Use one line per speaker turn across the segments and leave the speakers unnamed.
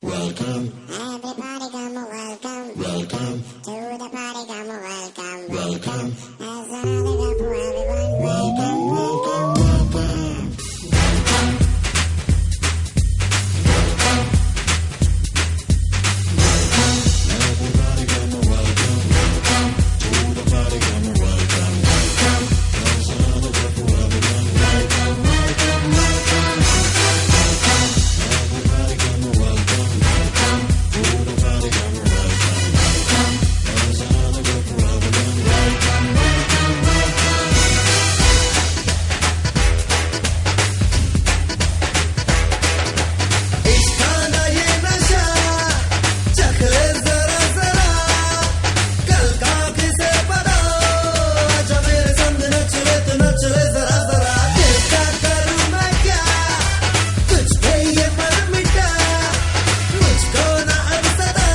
Welcome. Everybody come welcome. Welcome. To the party come welcome. Welcome. There's another cup for everyone. Welcome, welcome, welcome. Everybody come welcome. Welcome. To the party come welcome. Welcome. There's another cup for everyone. Welcome, welcome, welcome. Everybody come welcome. Welcome. To the party come welcome. Welcome. There's another cup for everyone. Welcome, welcome, welcome.
इश्काना ये नशा चखले जरा जरा कल का किसे पता जब मेरे संग न चले तो न चले जरा जरा क्या करूं मैं क्या तुझ पे ये मर मिटा मुझको ना अब सदा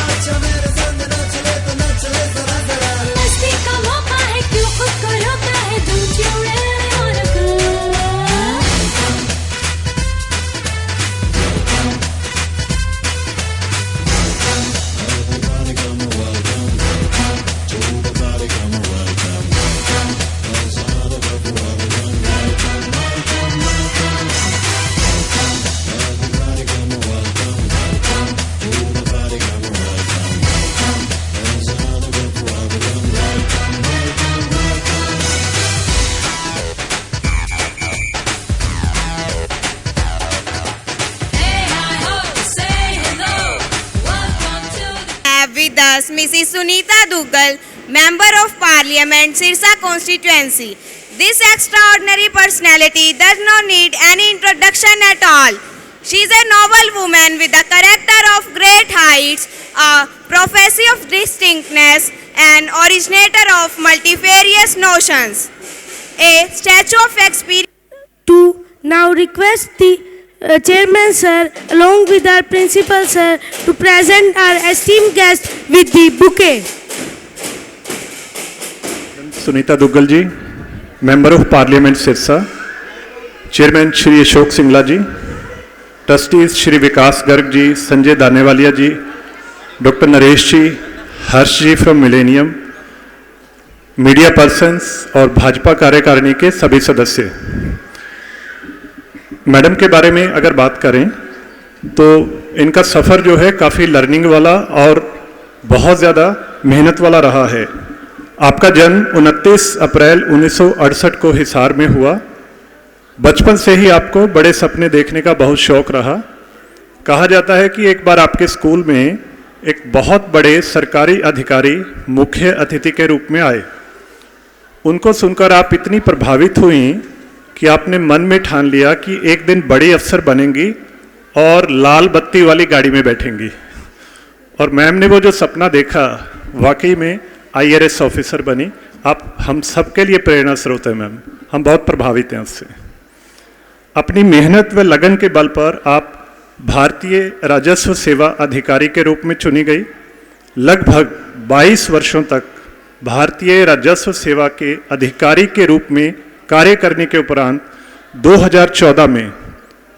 आजा मेरे संग न चले तो न चले जरा जरा
मस्ती का मौका है क्यों खुद को रोका है Don't you really wanna go?
Everybody come welcome. Welcome. To the party come welcome. Welcome. There's another cup for everyone. Welcome, welcome, welcome. Everybody come welcome. Welcome. To the party come welcome. Welcome. There's another cup for everyone. Welcome, welcome, welcome.
Hey, hi, ho, say hello. Welcome to the
Have with us Mrs. Sunita Duggal, Member of Parliament, Sirsa constituency. This extraordinary personality does not need any introduction at all. She is a noble woman with a character of great heights, a prophecy of distinctness, and originator of multifarious notions. A statue of experience.
To now request the chairman sir along with our principal sir to present our esteemed guest with the bouquet.
Sunita Duggal ji, member of parliament Sirsa, chairman Shri Ashok Singla ji, trustees Shri Vikas Garg ji, Sanjay Danewalia ji, doctor Naresh ji, Harsh ji from Millennium, media persons और भाजपा कार्यकारिणी के सभी सदस्य। Madam के बारे में अगर बात करें तो इनका सफ़र जो है काफ़ी लर्निंग वाला और बहुत ज़्यादा मेहनत वाला रहा है। आपका जन्म 29 अप्रैल 1968 को हिसार में हुआ। बचपन से ही आपको बड़े सपने देखने का बहुत शौक रहा। कहा जाता है कि एक बार आपके स्कूल में एक बहुत बड़े सरकारी अधिकारी मुख्य अतिथि के रूप में आए। उनको सुनकर आप इतनी प्रभावित हुई कि आपने मन में ठान लिया कि एक दिन बड़ी अफसर बनेंगी और लाल बत्ती वाली गाड़ी में बैठेंगी। और मैम ने वो जो सपना देखा वाकई में IRS ऑफिसर बनी। आप हम सबके लिए प्रेरणा स्रोत है मैम, हम बहुत प्रभावित हैं उससे। अपनी मेहनत व लगन के बल पर आप भारतीय राजस्व सेवा अधिकारी के रूप में चुनी गई। लगभग 22 वर्षों तक भारतीय राजस्व सेवा के अधिकारी के रूप में कार्य करने के उपरांत 2014 में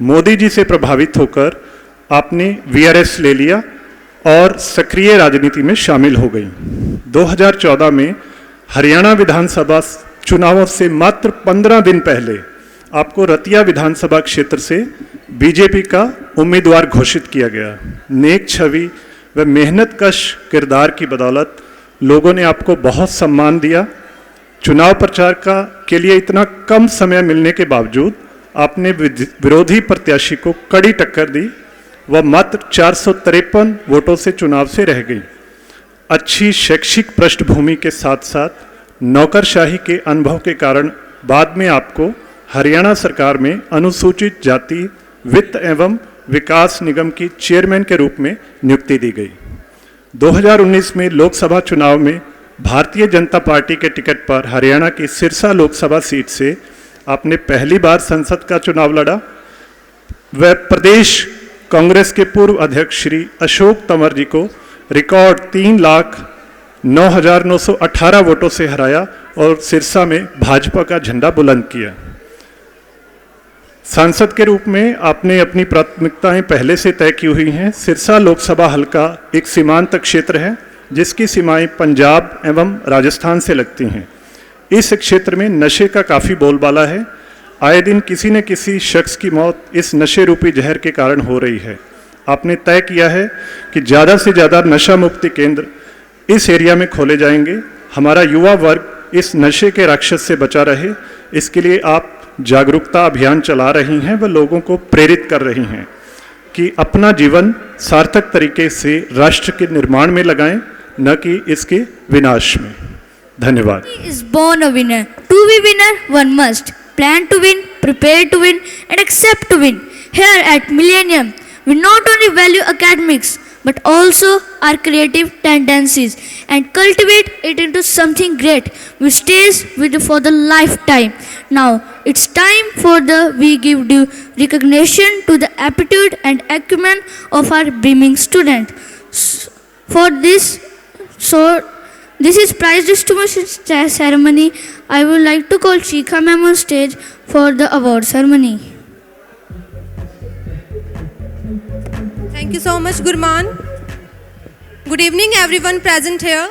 मोदी जी से प्रभावित होकर आपने VRS ले लिया और सक्रिय राजनीति में शामिल हो गई। 2014 में हरियाणा विधानसभा चुनावों से मात्र 15 दिन पहले आपको रतिया विधानसभा क्षेत्र से बीजेपी का उम्मीदवार घोषित किया गया। नेक छवि व मेहनतकश किरदार की बदौलत लोगों ने आपको बहुत सम्मान दिया। चुनाव प्रचार के लिए इतना कम समय मिलने के बावजूद आपने विरोधी प्रत्याशी को कड़ी टक्कर दी। वह मात्र 453 वोटों से चुनाव से रह गई। अच्छी शैक्षिक पृष्ठभूमि के साथ साथ नौकरशाही के अनुभव के कारण बाद में आपको हरियाणा सरकार में अनुसूचित जाति वित्त एवं विकास निगम की चेयरमैन के रूप में नियुक्ति दी गई। 2019 में लोकसभा चुनाव में भारतीय जनता पार्टी के टिकट पर हरियाणा की सिरसा लोकसभा सीट से आपने पहली बार संसद का चुनाव लड़ा। वह प्रदेश कांग्रेस के पूर्व अध्यक्ष श्री अशोक तंवर जी को रिकॉर्ड 3,09,918 वोटों से हराया और सिरसा में भाजपा का झंडा बुलंद किया। सांसद के रूप में आपने अपनी प्राथमिकताएं पहले से तय की हुई हैं। सिरसा लोकसभा हलका एक सीमांत क्षेत्र है जिसकी सीमाएं पंजाब एवं राजस्थान से लगती हैं। इस क्षेत्र में नशे का काफ़ी बोलबाला है। आए दिन किसी न किसी शख्स की मौत इस नशे रूपी जहर के कारण हो रही है। आपने तय किया है कि ज़्यादा से ज़्यादा नशा मुक्ति केंद्र इस एरिया में खोले जाएंगे। हमारा युवा वर्ग इस नशे के राक्षस से बचा रहे, इसके लिए आप जागरूकता अभियान चला रही हैं व लोगों को प्रेरित कर रही हैं कि अपना जीवन सार्थक तरीके से राष्ट्र के निर्माण में लगाएं, न कि इसके विनाश में। धन्यवाद।
Is born a winner. To be winner, one must plan to win, prepare to win, and accept to win. Here at Millennium, we not only value academics but also our creative tendencies and cultivate it into something great which stays with you for the lifetime. Now it's time for we give due recognition to the aptitude and acumen of our beaming student. This is prize distribution ceremony. I would like to call Shikha ma'am on stage for the award ceremony.
Thank you so much, Gurman. Good evening, everyone present here.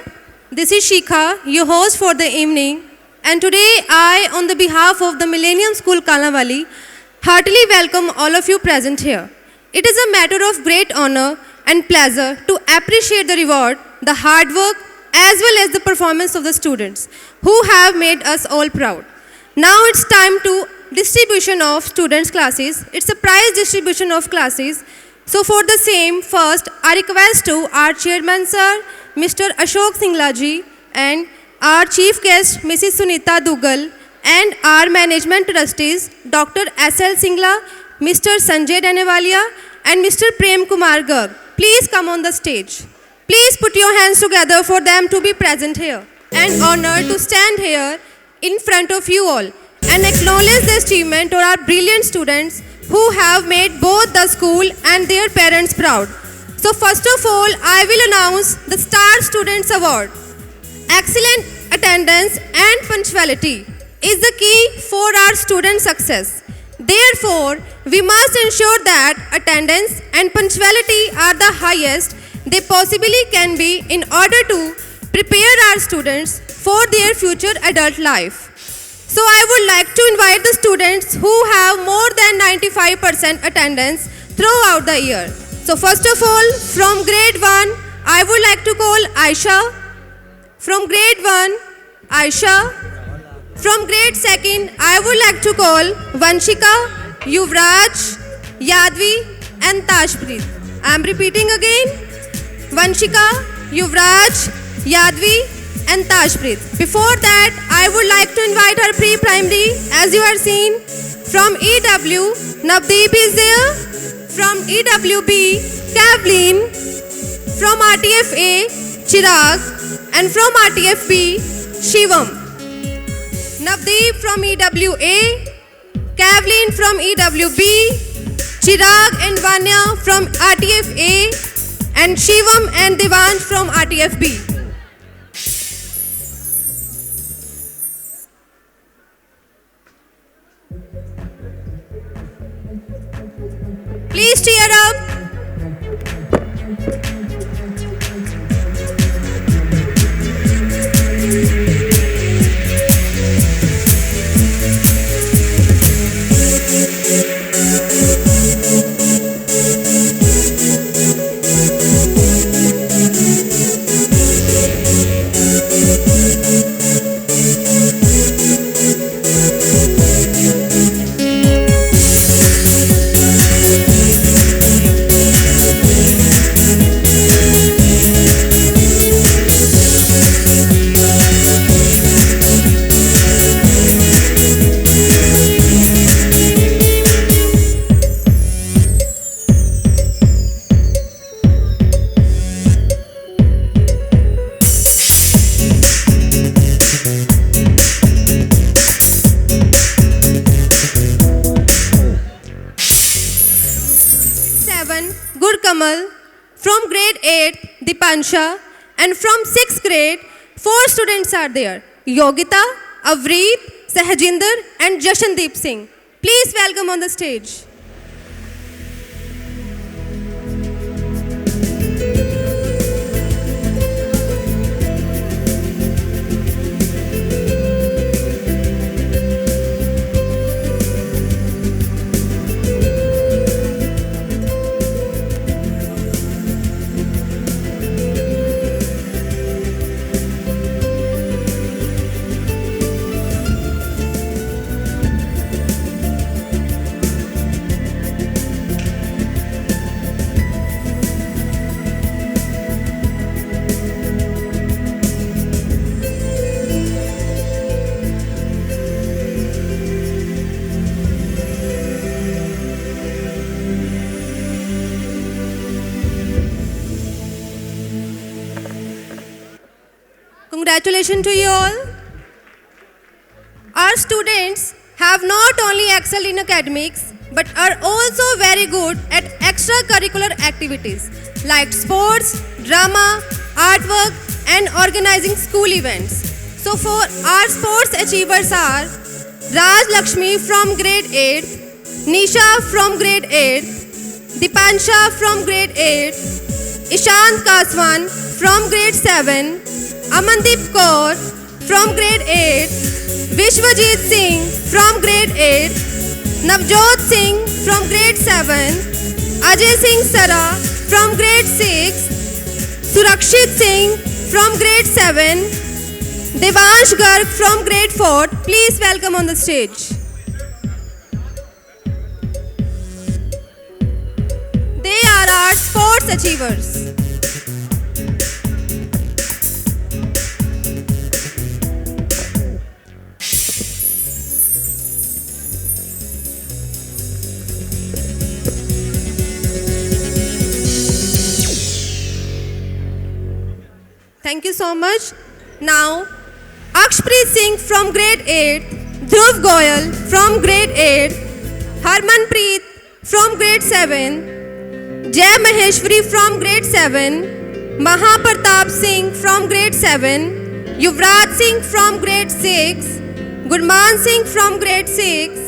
This is Shikha, your host for the evening. And today, I, on the behalf of the Millennium School Kalavali, heartily welcome all of you present here. It is a matter of great honor and pleasure to appreciate the reward, the hard work, as well as the performance of the students who have made us all proud. Now it's time to distribution of students' classes. It's a prize distribution of classes. So for the same, first I request to our chairman sir, Mr. Ashok Singla ji, and our chief guest, Mrs. Sunita Dugal, and our management trustees, Dr. S.L. Singla, Mr. Sanjay Danewalia, and Mr. Prem Kumar Garg. Please come on the stage. Please put your hands together for them to be present here. And honored to stand here in front of you all and acknowledge the achievement of our brilliant students who have made both the school and their parents proud. So first of all, I will announce the Star Students Award. Excellent attendance and punctuality is the key for our student success. Therefore, we must ensure that attendance and punctuality are the highest they possibly can be in order to prepare our students for their future adult life. So I would like to invite the students who have more than 95% attendance throughout the year. So first of all, from grade 1, I would like to call Aisha. From grade 1, Aisha. From grade 2, I would like to call Vanshika, Yuvraj, Yadvi and Tashpreet. I am repeating again. Vanshika, Yuvraj, Yadvi and Tashpreet. Before that, I would like to invite our pre-primary, as you are seeing, from EW, Navdeep is there, from EWB, Kavleen, from RTFA, Chirag, and from RTFB, Shivam. Navdeep from EWA, Kavleen from EWB, Chirag and Vanya from RTFA, and Shivam and Devansh from RTFB. Please cheer up. From grade 8, Dipansha, and from 6th grade, 4 students are there. Yogita, Avreet, Sahajinder and Jashandeep Singh. Please welcome on the stage. Congratulations to you all. Our students have not only excelled in academics but are also very good at extracurricular activities like sports, drama, artwork, and organizing school events. So for our sports achievers are Raj Lakshmi from grade 8, Nisha from grade 8, Dipansha from grade 8, Ishant Kaswan from grade 7, Amandeep Kaur from grade 8, Vishwajit Singh from grade 8, Navjot Singh from grade 7, Ajay Singh Sara from grade 6, Surakshit Singh from grade 7, Devansh Garg from grade 4. Please welcome on the stage. They are our sports achievers. Thank you so much. Now, Akshpreet Singh from grade 8, Dhruv Goyal from grade 8, Harmanpreet from grade 7, Jay Maheshwari from grade 7, Mahapratap Singh from grade 7, Yuvraj Singh from grade 6, Gurman Singh from grade 6,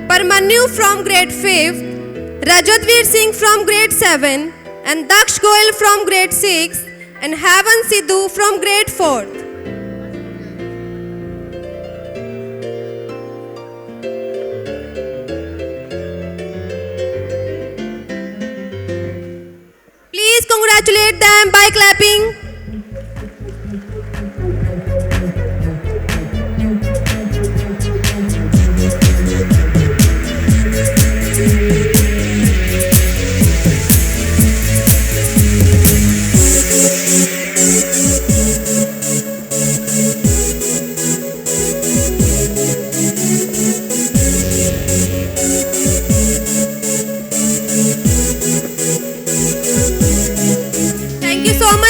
Parmanyu from grade 5th, Rajatveer Singh from grade 7, and Daksh Goyal from grade 6, and Havan Sidhu from grade 4th. Please congratulate them by clapping.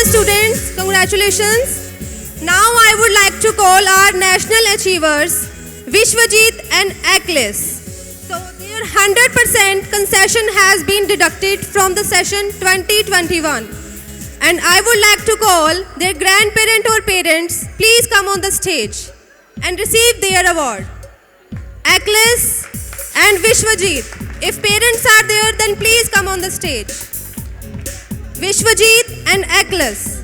Students, congratulations. Now I would like to call our national achievers, Vishwajit and Aklis. So their 100% concession has been deducted from the session 2021. And I would like to call their grandparent or parents, please come on the stage and receive their award. Aklis and Vishwajit. If parents are there, then please come on the stage. Vishwajit and Aklis.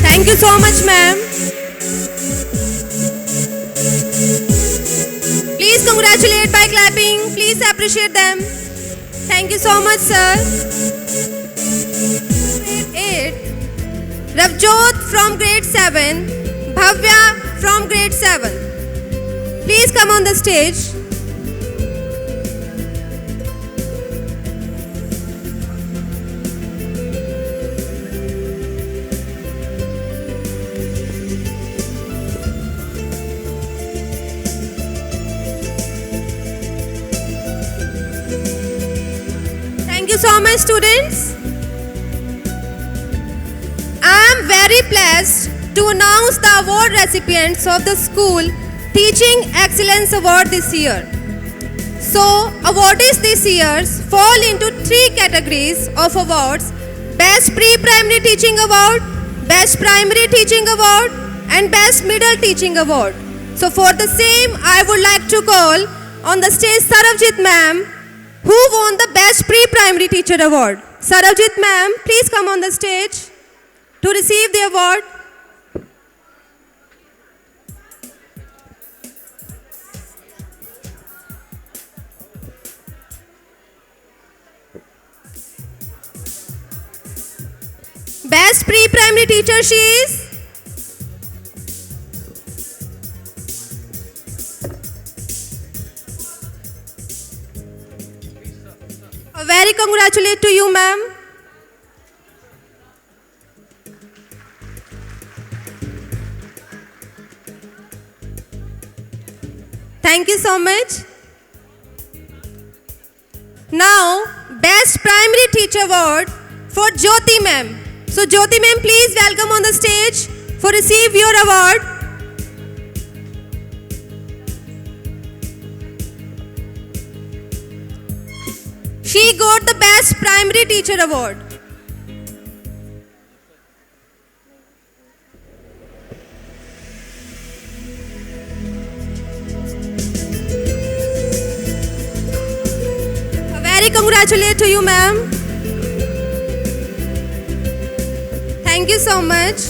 Thank you so much, ma'am. Please congratulate by clapping. Please appreciate them. Thank you so much, sir. Grade 8. Ravjot from grade 7. Bhavya from grade 7. Please come on the stage. you so much, students. I am very blessed to announce the award recipients of the school Teaching Excellence Award this year. So, awardees this year fall into 3 categories of awards: Best Pre-Primary Teaching Award, Best Primary Teaching Award, and Best Middle Teaching Award. So, for the same, I would like to call on the stage Sarabjit ma'am, who won the Best Pre-Primary Teacher Award. Sarabjit ma'am, please come on the stage to receive the award. Best Pre-Primary Teacher she is a very congratulate to you, ma'am. Thank you so much. Now, Best Primary Teacher Award for Jyoti ma'am. So Jyoti ma'am, please welcome on the stage for receive your award. She got the Best Primary Teacher Award. A very congratulate to you, ma'am. Thank you so much.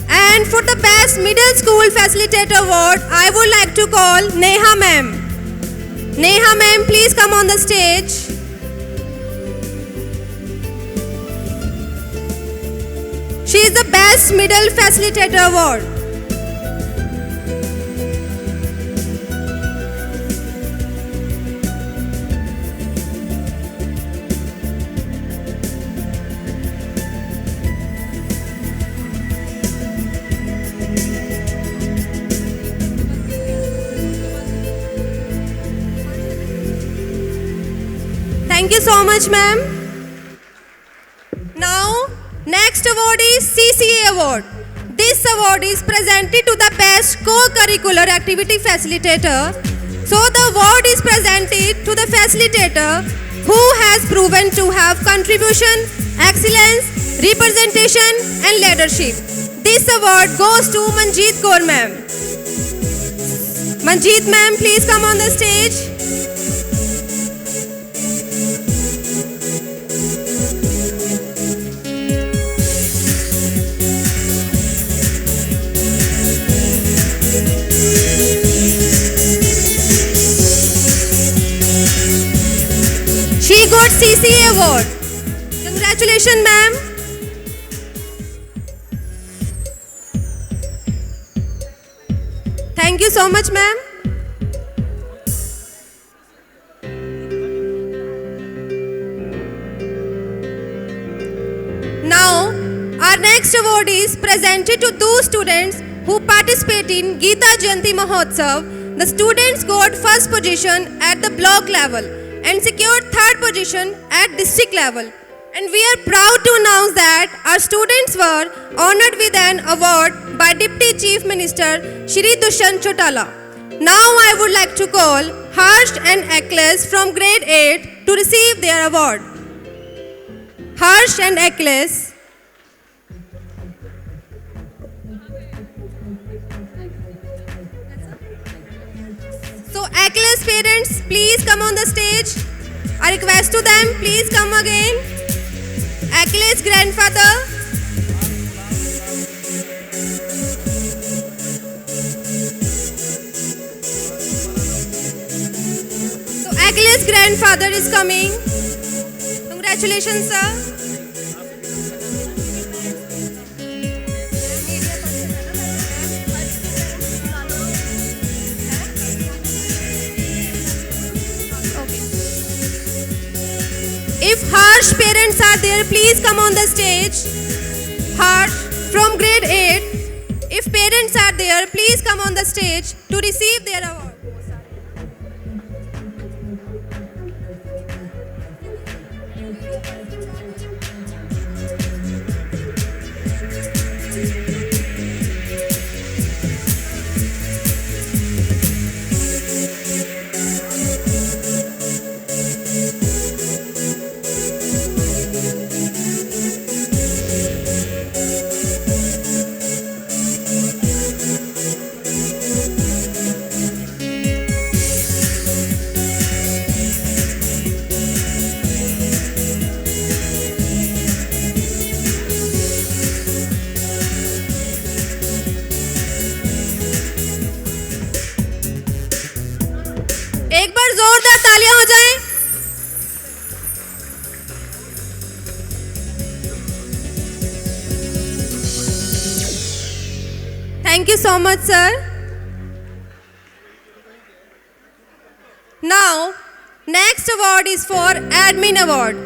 And for the Best Middle School Facilitator Award, I would like to call Neha ma'am. Neha ma'am, please come on the stage. She is the Best Middle Facilitator Award. Thank you so much, ma'am. Now, next award is CCA Award. This award is presented to the Best Co-Curricular Activity Facilitator. So, the award is presented to the facilitator who has proven to have contribution, excellence, representation and leadership. This award goes to Manjeet Kaur ma'am. Manjeet ma'am, please come on the stage. She got CCA Award. Congratulations, ma'am. Thank you so much, ma'am. Now, our next award is presented to those students who participate in Geeta Jayanti Mahotsav. The students got first position at the block level and secured third position at district level. And we are proud to announce that our students were honored with an award by Deputy Chief Minister Shri Dushyant Chautala. Now I would like to call Harsh and Akhilesh from grade 8 to receive their award. Harsh and Akhilesh. So Akhilesh parents, please come on the stage. I request to them, please come again. Akhilesh grandfather. So Akhilesh grandfather is coming. Congratulations, sir. If Harsh parents are there, please come on the stage. Harsh from grade 8. If parents are there, please come on the stage to receive their award. एक बार जोरदार तालियां हो जाएं। Thank you so much, sir. Now, next award is for Admin Award.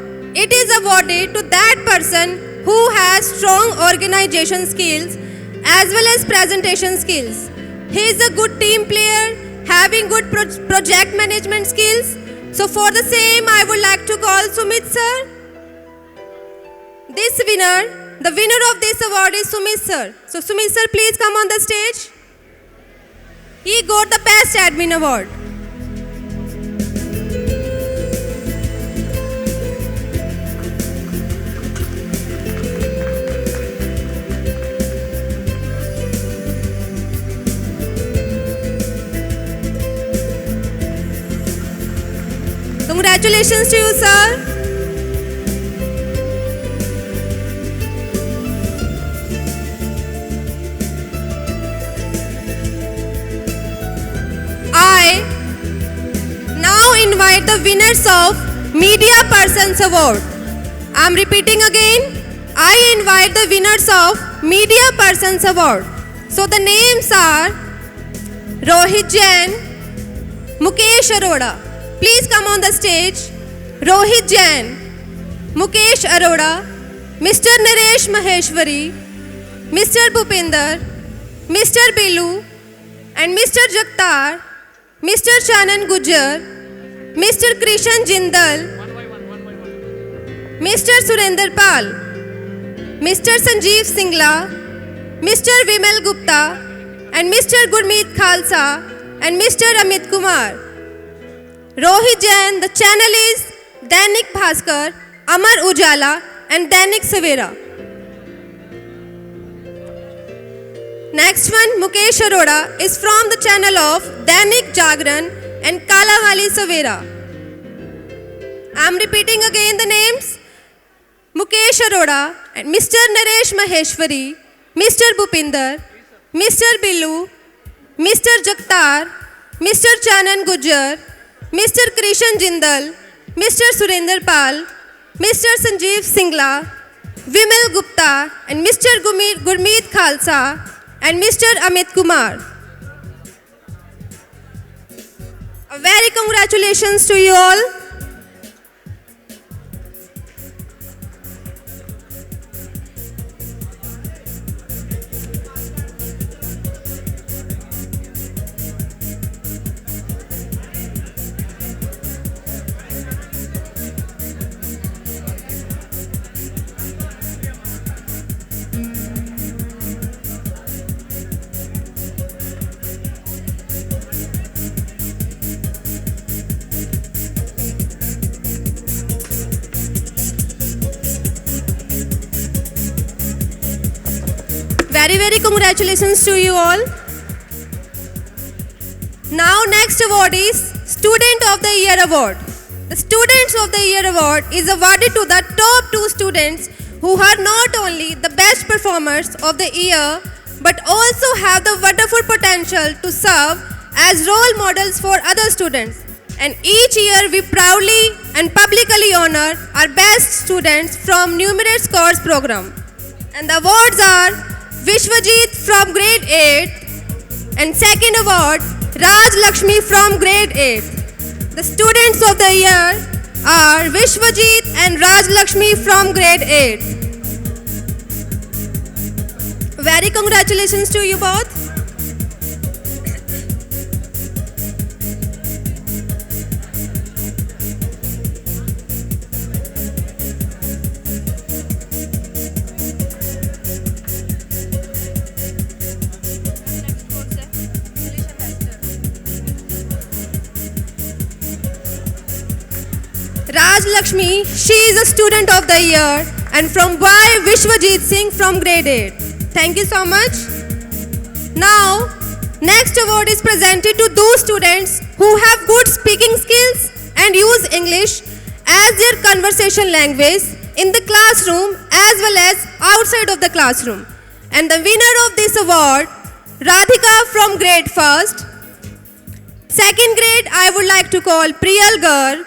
It is awarded to that person who has strong organization skills as well as presentation skills. He is a good team player, having good project management skills. So for the same, I would like to call Sumit sir. The winner of this award is Sumit sir. So Sumit sir, please come on the stage. He got the Best Admin Award. Congratulations to you, sir. I now invite the winners of Media Persons Award. I am repeating again. I invite the winners of Media Persons Award. So the names are Rohit Jain, Mukesh Arora. Please come on the stage. Rohit Jain, Mukesh Arora, Mr. Naresh Maheshwari, Mr. Bhupinder, Mr. Bilu, and Mr. Jagtar, Mr. Chanan Gujar, Mr. Krishan Jindal, Mr. Surinder Pal, Mr. Sanjeev Singla, Mr. Vimal Gupta, and Mr. Gurmeet Khalsa, and Mr. Amit Kumar. Rohit Jain, the channel is Dainik Bhaskar, Amar Ujala, and Dainik Savera. Next one, Mukesh Arora, is from the channel of Dainik Jagran and Kalavali Savera. I am repeating again the names. Mukesh Arora and Mr. Naresh Maheshwari, Mr. Bhupinder, Mr. Bilu, Mr. Jagtar, Mr. Chanan Gujar, Mr. Krishan Jindal, Mr. Surinder Pal, Mr. Sanjeev Singla, Vimal Gupta, and Mr. Gurmeet Khalsa, and Mr. Amit Kumar. A very congratulations to you all. Very congratulations to you all. Now next award is Student of the Year Award. The Students of the Year Award is awarded to the top 2 students who are not only the best performers of the year but also have the wonderful potential to serve as role models for other students. And each year we proudly and publicly honor our best students from numerous course program. And the awards are Vishwajit from grade 8 and second award Raj Lakshmi from grade 8. The students of the year are Vishwajit and Raj Lakshmi from grade 8. Very congratulations to you both. Raj Lakshmi, she is a student of the year, and from Y Vishwajit Singh from grade 8. Thank you so much. Now, next award is presented to those students who have good speaking skills and use English as their conversation language in the classroom as well as outside of the classroom. And the winner of this award, Radhika from grade 1st. second grade, I would like to call Priyal Garg.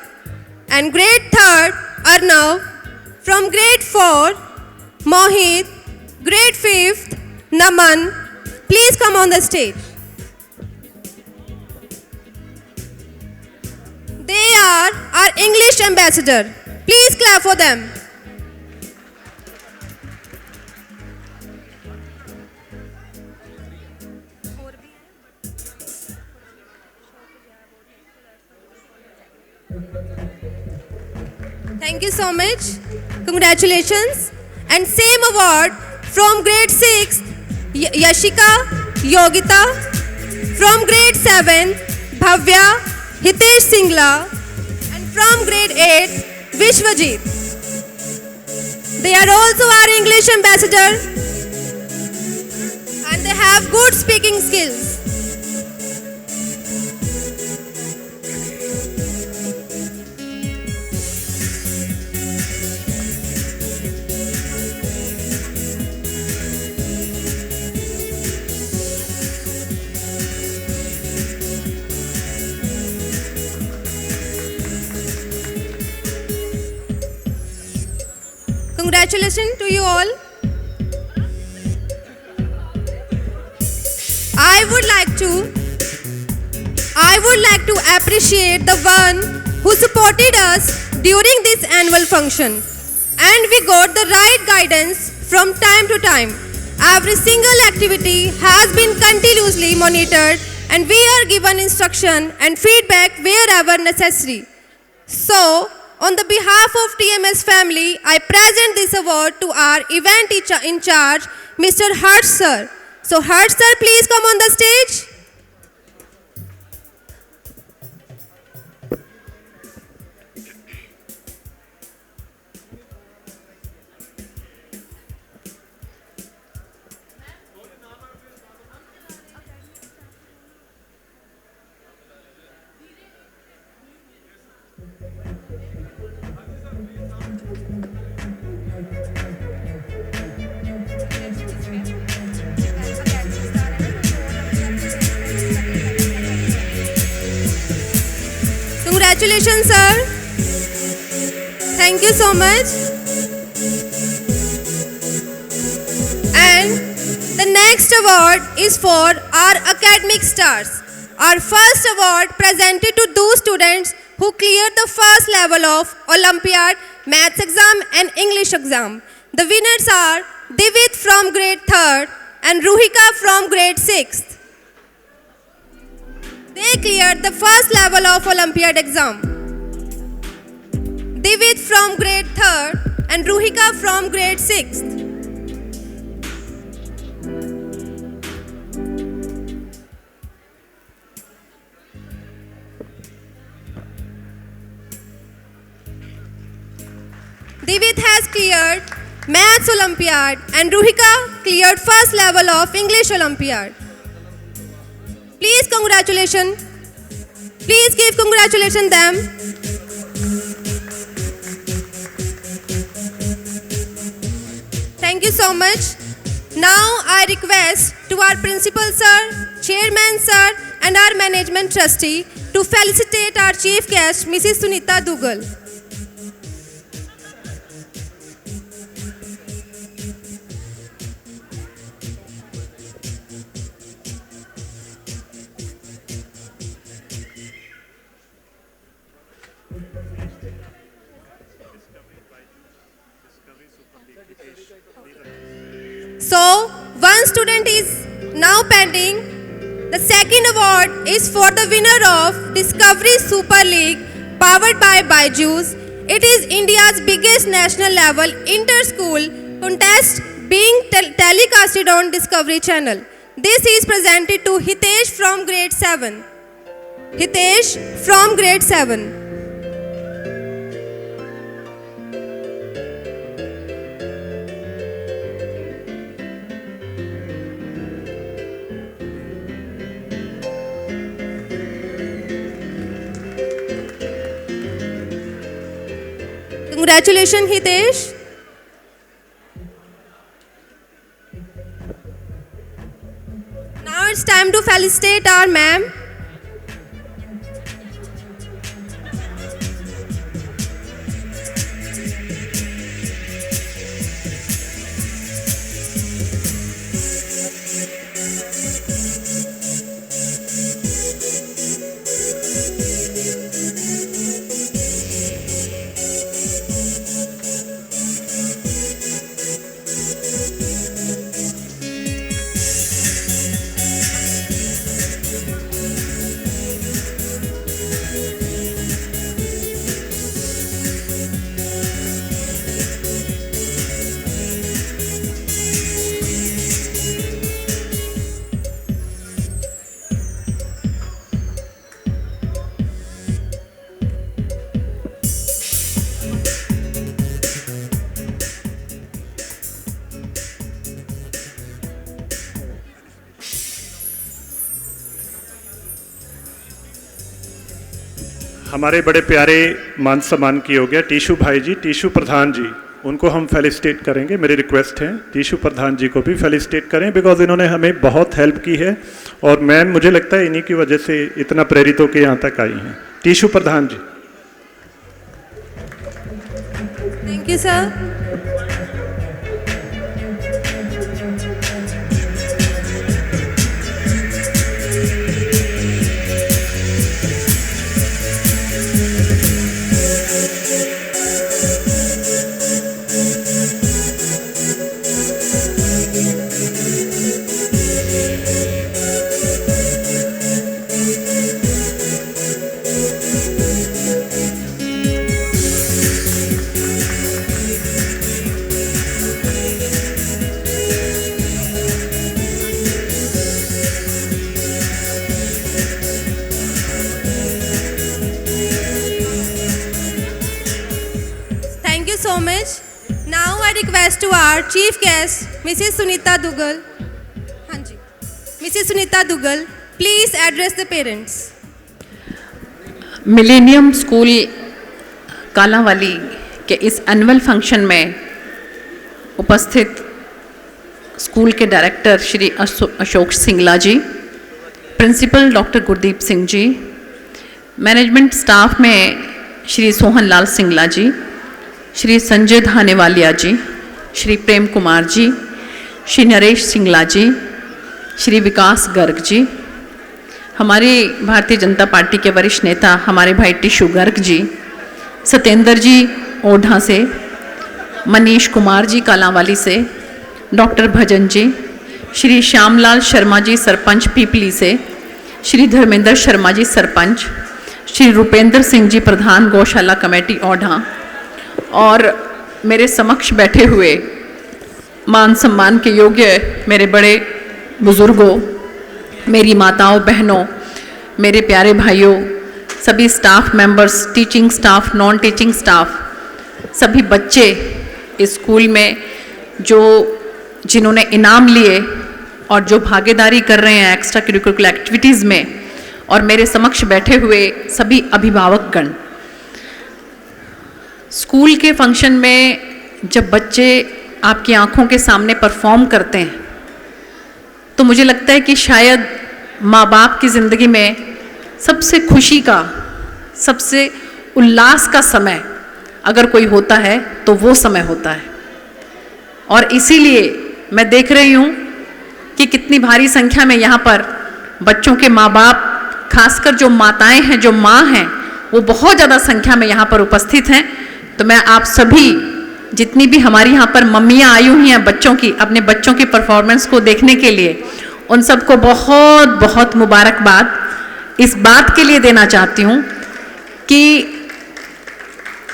And grade 3rd, Arnav. From grade 4, Mohit. Grade 5th, Naman. Please come on the stage. They are our English ambassador. Please clap for them. Thank you so much. Congratulations. And same award from grade 6, Yashika, Yogita. From grade 7, Bhavya, Hitesh Singla. And from grade 8, Vishwajit. They are also our English ambassador. And they have good speaking skills. Congratulations to you all. I would like to appreciate the one who supported us during this annual function, and we got the right guidance from time to time. Every single activity has been continuously monitored, and we are given instruction and feedback wherever necessary. So, on the behalf of TMS family, I present this award to our event in charge, Mr. Harsh sir. So Harsh sir, please come on the stage. Congratulations, sir. Thank you so much. And the next award is for our academic stars. Our first award presented to those students who cleared the first level of Olympiad, Maths exam and English exam. The winners are Divit from grade 3rd and Ruhika from grade 6th. They cleared the first level of Olympiad exam. Divit from grade 3rd and Ruhika from grade 6th. Divit has cleared Maths Olympiad and Ruhika cleared first level of English Olympiad. Please congratulations. Please give congratulations them. Thank you so much. Now I request to our principal sir, chairman sir and our management trustee to felicitate our chief guest Mrs. Sunita Dugal. So, one student is now pending. The second award is for the winner of Discovery Super League powered by Byju's. It is India's biggest national level inter-school contest being telecasted on Discovery Channel. This is presented to Hitesh from grade 7. Hitesh from grade 7. Congratulations, Hitesh. Now it's time to felicitate our ma'am.
हमारे बड़े प्यारे मान सम्मान की हो गया tissue भाई जी, tissue Pradhan जी, उनको हम फेलिसिटेट करेंगे। मेरी रिक्वेस्ट है टीशू प्रधान जी को भी फेलिसिटेट करें, बिकॉज इन्होंने हमें बहुत हेल्प की है और मैम मुझे लगता है इन्हीं की वजह से इतना प्रेरित होकर यहाँ तक आई हैं। टीशू Pradhan ji.
Thank you, sir. Thank you so much. Now I request to our chief guest, Mrs. Sunita Dugal. हाँ जी, Mrs. Sunita Dugal, please address the parents.
Millennium school Kalanwali के इस एनुअल फंक्शन में उपस्थित स्कूल के डायरेक्टर श्री अशोक सिंगला जी, principal doctor Gurdeep Singh ji, management staff में श्री सोहन लाल सिंगला जी, श्री संजय धानेवालिया जी, श्री प्रेम कुमार जी, श्री नरेश सिंगला जी, श्री विकास गर्ग जी, हमारी Bharatiya Janata party के वरिष्ठ नेता हमारे भाई टिशू गर्ग जी, सत्येंद्र जी ओढ़ा से, मनीष कुमार जी कालांवाली से, डॉक्टर भजन जी, श्री श्यामलाल शर्मा जी सरपंच पीपली से, श्री धर्मेंद्र शर्मा जी सरपंच, श्री रुपेंद्र सिंह जी प्रधान गौशाला कमेटी ओढ़ा और मेरे समक्ष बैठे हुए मान सम्मान के योग्य मेरे बड़े बुजुर्गों, मेरी माताओं बहनों, मेरे प्यारे भाइयों, सभी staff members, teaching staff, non teaching staff, सभी बच्चे इस स्कूल में जिन्होंने इनाम लिए और जो भागीदारी कर रहे हैं एक्स्ट्रा करिकुलर एक्टिविटीज़ में, और मेरे समक्ष बैठे हुए सभी अभिभावकगण। स्कूल के फंक्शन में जब बच्चे आपकी आंखों के सामने परफॉर्म करते हैं तो मुझे लगता है कि शायद माँ बाप की ज़िंदगी में सबसे खुशी का, सबसे उल्लास का समय अगर कोई होता है तो वो समय होता है। और इसीलिए मैं देख रही हूँ कि कितनी भारी संख्या में यहाँ पर बच्चों के माँ बाप, खासकर जो माताएं हैं, जो माँ हैं, वो बहुत ज़्यादा संख्या में यहाँ पर उपस्थित हैं। तो मैं आप सभी, जितनी भी हमारी यहाँ पर मम्मियाँ आई हुई हैं बच्चों की, अपने बच्चों की परफॉर्मेंस को देखने के लिए, उन सबको बहुत बहुत मुबारकबाद इस बात के लिए देना चाहती हूँ कि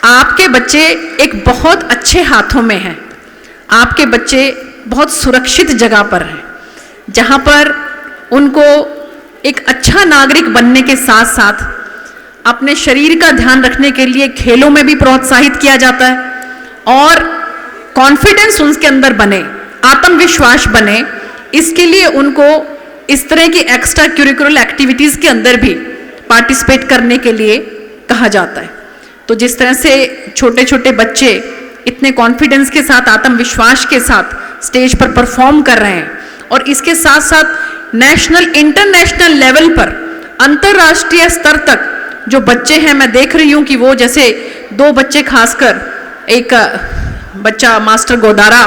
आपके बच्चे एक बहुत अच्छे हाथों में हैं। आपके बच्चे बहुत सुरक्षित जगह पर हैं, जहाँ पर उनको एक अच्छा नागरिक बनने के साथ साथ अपने शरीर का ध्यान रखने के लिए खेलों में भी प्रोत्साहित किया जाता है और कॉन्फिडेंस उनके अंदर बने, आत्मविश्वास बने, इसके लिए उनको इस तरह की एक्स्ट्रा करिकुलर एक्टिविटीज़ के अंदर भी पार्टिसिपेट करने के लिए कहा जाता है। तो जिस तरह से छोटे छोटे बच्चे इतने कॉन्फिडेंस के साथ, आत्मविश्वास के साथ स्टेज पर परफॉर्म कर रहे हैं और इसके साथ साथ नेशनल, इंटरनेशनल लेवल पर, अंतर्राष्ट्रीय स्तर तक जो बच्चे हैं, मैं देख रही हूँ कि वो जैसे दो बच्चे, खासकर एक बच्चा मास्टर गोदारा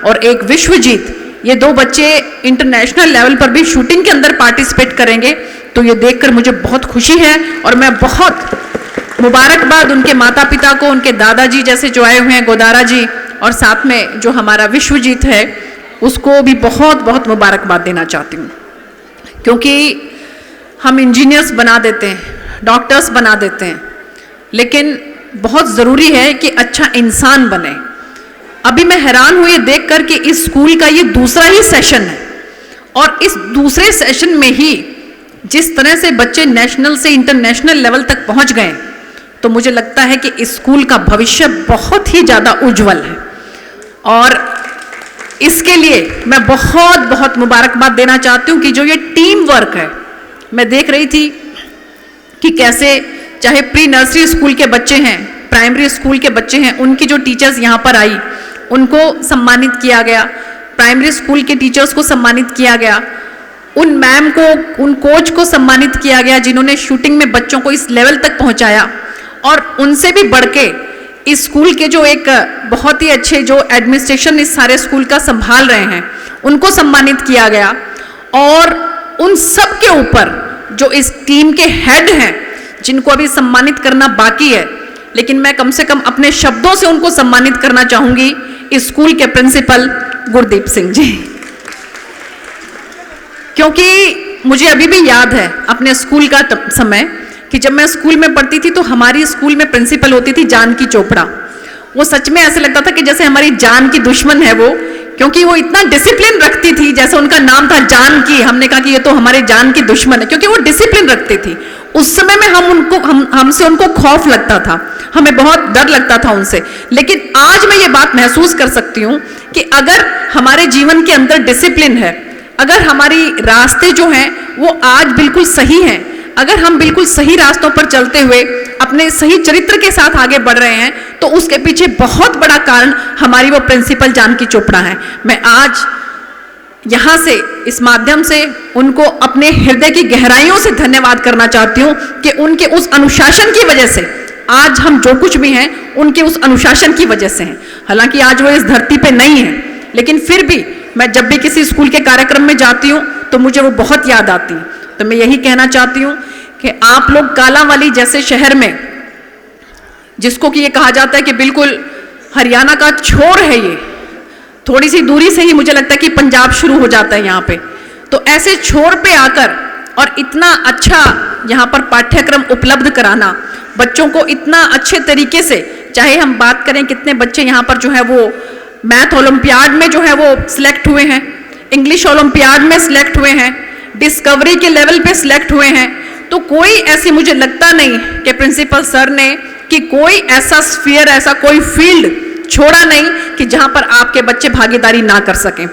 और एक विश्वजीत, ये दो बच्चे इंटरनेशनल लेवल पर भी शूटिंग के अंदर पार्टिसिपेट करेंगे। तो ये देखकर मुझे बहुत खुशी है और मैं बहुत मुबारकबाद उनके माता पिता को, उनके दादाजी जैसे जो आए हुए हैं गोदारा जी, और साथ में जो हमारा विश्वजीत है उसको भी बहुत बहुत मुबारकबाद देना चाहती हूँ। क्योंकि हम इंजीनियर्स बना देते हैं, डॉक्टर्स बना देते हैं, लेकिन बहुत ज़रूरी है कि अच्छा इंसान बने। अभी मैं हैरान हुई देख कर कि इस स्कूल का ये दूसरा ही सेशन है और इस दूसरे सेशन में ही जिस तरह से बच्चे नेशनल से इंटरनेशनल लेवल तक पहुंच गए, तो मुझे लगता है कि इस स्कूल का भविष्य बहुत ही ज़्यादा उज्जवल है। और इसके लिए मैं बहुत बहुत मुबारकबाद देना चाहती हूँ कि जो ये टीम वर्क है, मैं देख रही थी कि कैसे चाहे प्री नर्सरी स्कूल के बच्चे हैं, प्राइमरी स्कूल के बच्चे हैं, उनकी जो टीचर्स यहाँ पर आई उनको सम्मानित किया गया, प्राइमरी स्कूल के टीचर्स को सम्मानित किया गया, उन मैम को, उन कोच को सम्मानित किया गया जिन्होंने शूटिंग में बच्चों को इस लेवल तक पहुंचाया। और उनसे भी बढ़ के इस स्कूल के जो एक बहुत ही अच्छे जो एडमिनिस्ट्रेशन इस सारे स्कूल का संभाल रहे हैं उनको सम्मानित किया गया। और उन सब के ऊपर जो इस टीम के हेड हैं जिनको अभी सम्मानित करना बाकी है, लेकिन मैं कम से कम अपने शब्दों से उनको सम्मानित करना चाहूंगी, इस स्कूल के प्रिंसिपल गुरदीप सिंह जी। क्योंकि मुझे अभी भी याद है अपने स्कूल का समय कि जब मैं स्कूल में पढ़ती थी तो हमारी स्कूल में प्रिंसिपल होती थी जानकी चोपड़ा। वो सच में ऐसे लगता था कि जैसे हमारी जान की दुश्मन है वो, क्योंकि वो इतना डिसिप्लिन रखती थी। जैसे उनका नाम था जानकी, हमने कहा कि ये तो हमारे जान की दुश्मन है, क्योंकि वो डिसिप्लिन रखती थी। उस समय में हमसे उनको खौफ लगता था, हमें बहुत डर लगता था उनसे। लेकिन आज मैं ये बात महसूस कर सकती हूँ कि अगर हमारे जीवन के अंदर डिसिप्लिन है, अगर हमारी रास्ते जो हैं वो आज बिल्कुल सही हैं, अगर हम बिल्कुल सही रास्तों पर चलते हुए अपने सही चरित्र के साथ आगे बढ़ रहे हैं, तो उसके पीछे बहुत बड़ा कारण हमारी वो प्रिंसिपल जानकी चोपड़ा है। मैं आज यहाँ से इस माध्यम से उनको अपने हृदय की गहराइयों से धन्यवाद करना चाहती हूँ कि उनके उस अनुशासन की वजह से आज हम जो कुछ भी हैं उनके उस अनुशासन की वजह से हैं। हालांकि आज वो इस धरती पे नहीं है, लेकिन फिर भी मैं जब भी किसी स्कूल के कार्यक्रम में जाती हूँ तो मुझे वो बहुत याद आती है। तो मैं यही कहना चाहती हूँ कि आप लोग कालांवाली जैसे शहर में, जिसको कि ये कहा जाता है कि बिल्कुल हरियाणा का छोर है, ये थोड़ी सी दूरी से ही मुझे लगता है कि पंजाब शुरू हो जाता है यहाँ पे, तो ऐसे छोर पे आकर और इतना अच्छा यहाँ पर पाठ्यक्रम उपलब्ध कराना, बच्चों को इतना अच्छे तरीके से, चाहे हम बात करें कितने बच्चे यहाँ पर जो है वो मैथ ओलंपियाड में जो है वो सिलेक्ट हुए हैं, इंग्लिश ओलंपियाड में सिलेक्ट हुए हैं, डिस्कवरी के लेवल पे सिलेक्ट हुए हैं, तो कोई ऐसी मुझे लगता नहीं कि प्रिंसिपल सर ने कि कोई ऐसा स्फीयर, ऐसा कोई फील्ड छोड़ा नहीं कि जहां पर आपके बच्चे भागीदारी ना कर सकें।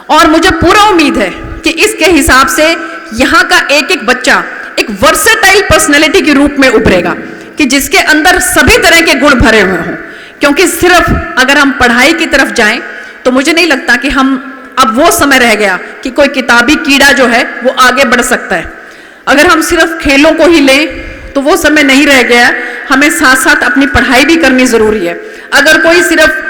और मुझे पूरा उम्मीद है कि इसके हिसाब से यहाँ का एक एक बच्चा एक वर्सेटाइल पर्सनैलिटी के रूप में उभरेगा, कि जिसके अंदर सभी तरह के गुण भरे हुए हों। क्योंकि सिर्फ अगर हम पढ़ाई की तरफ जाएं तो मुझे नहीं लगता कि हम, अब वो समय रह गया कि कोई किताबी कीड़ा जो है वो आगे बढ़ सकता है। अगर हम सिर्फ खेलों को ही लें तो वो समय नहीं रह गया, हमें साथ साथ अपनी पढ़ाई भी करनी जरूरी है। अगर कोई सिर्फ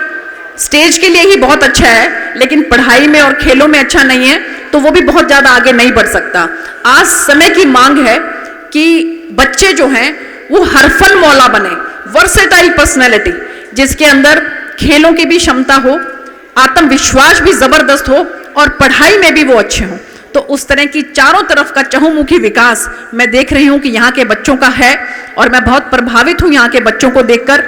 स्टेज के लिए ही बहुत अच्छा है लेकिन पढ़ाई में और खेलों में अच्छा नहीं है तो वो भी बहुत ज्यादा आगे नहीं बढ़ सकता। आज समय की मांग है कि बच्चे जो हैं वो हरफन मौला बने, वर्सेटाइल पर्सनैलिटी, जिसके अंदर खेलों की भी क्षमता हो, आत्मविश्वास भी जबरदस्त हो और पढ़ाई में भी वो अच्छे हों। तो उस तरह की चारों तरफ का चहुमुखी विकास मैं देख रही हूं कि यहाँ के बच्चों का है और मैं बहुत प्रभावित हूं यहाँ के बच्चों को देखकर।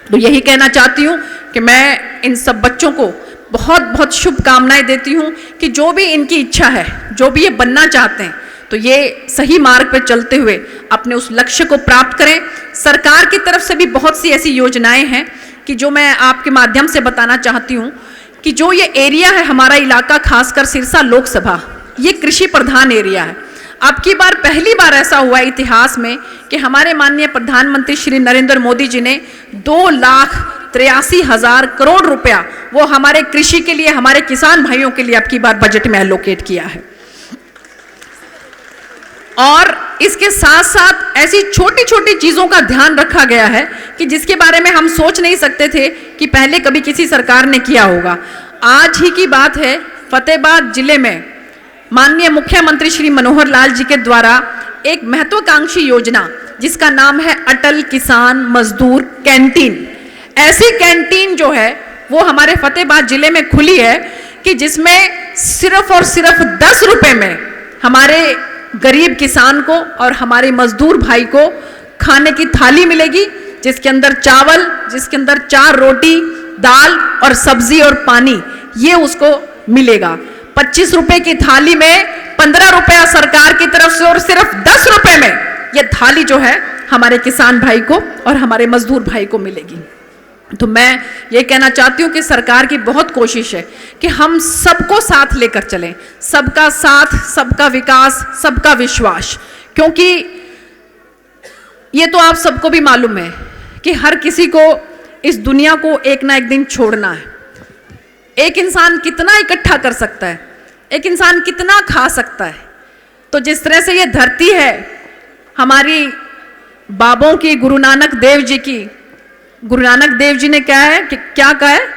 तो यही कहना चाहती हूँ कि मैं इन सब बच्चों को बहुत बहुत शुभकामनाएं देती हूँ कि जो भी इनकी इच्छा है, जो भी ये बनना चाहते हैं, तो ये सही मार्ग पर चलते हुए अपने उस लक्ष्य को प्राप्त करें। सरकार की तरफ से भी बहुत सी ऐसी योजनाएं हैं कि जो मैं आपके माध्यम से बताना चाहती हूँ कि जो ये एरिया है हमारा इलाका, खासकर सिरसा लोकसभा, ये कृषि प्रधान एरिया है। अब की बार पहली बार ऐसा हुआ इतिहास में कि हमारे माननीय प्रधानमंत्री श्री नरेंद्र मोदी जी ने 2,83,000 करोड़ रुपया वो हमारे कृषि के लिए, हमारे किसान भाइयों के लिए अब की बार बजट में एलोकेट किया है। और इसके साथ साथ ऐसी छोटी छोटी चीजों का ध्यान रखा गया है कि जिसके बारे में हम सोच नहीं सकते थे कि पहले कभी किसी सरकार ने किया होगा। आज ही की बात है, फतेहाबाद जिले में माननीय मुख्यमंत्री श्री मनोहर लाल जी के द्वारा एक महत्वाकांक्षी योजना जिसका नाम है अटल किसान मजदूर कैंटीन। ऐसी कैंटीन जो है वो हमारे फतेहाबाद जिले में खुली है कि जिसमें सिर्फ और सिर्फ 10 रुपए में हमारे गरीब किसान को और हमारे मजदूर भाई को खाने की थाली मिलेगी, जिसके अंदर चावल, जिसके अंदर 4 रोटी, दाल और सब्जी और पानी, ये उसको मिलेगा। 25 रुपए की थाली में 15 रुपया सरकार की तरफ से और सिर्फ 10 रुपए में ये थाली जो है हमारे किसान भाई को और हमारे मजदूर भाई को मिलेगी। तो मैं ये कहना चाहती हूँ कि सरकार की बहुत कोशिश है कि हम सबको साथ लेकर चलें, सबका साथ, सबका विकास, सबका विश्वास। क्योंकि ये तो आप सबको भी मालूम है कि हर किसी को इस दुनिया को एक ना एक दिन छोड़ना है। एक इंसान कितना इकट्ठा कर सकता है, एक इंसान कितना खा सकता है। तो जिस तरह से ये धरती है हमारी बाबों की, गुरु नानक देव जी की, गुरु नानक देव जी ने क्या है कि क्या कहा है,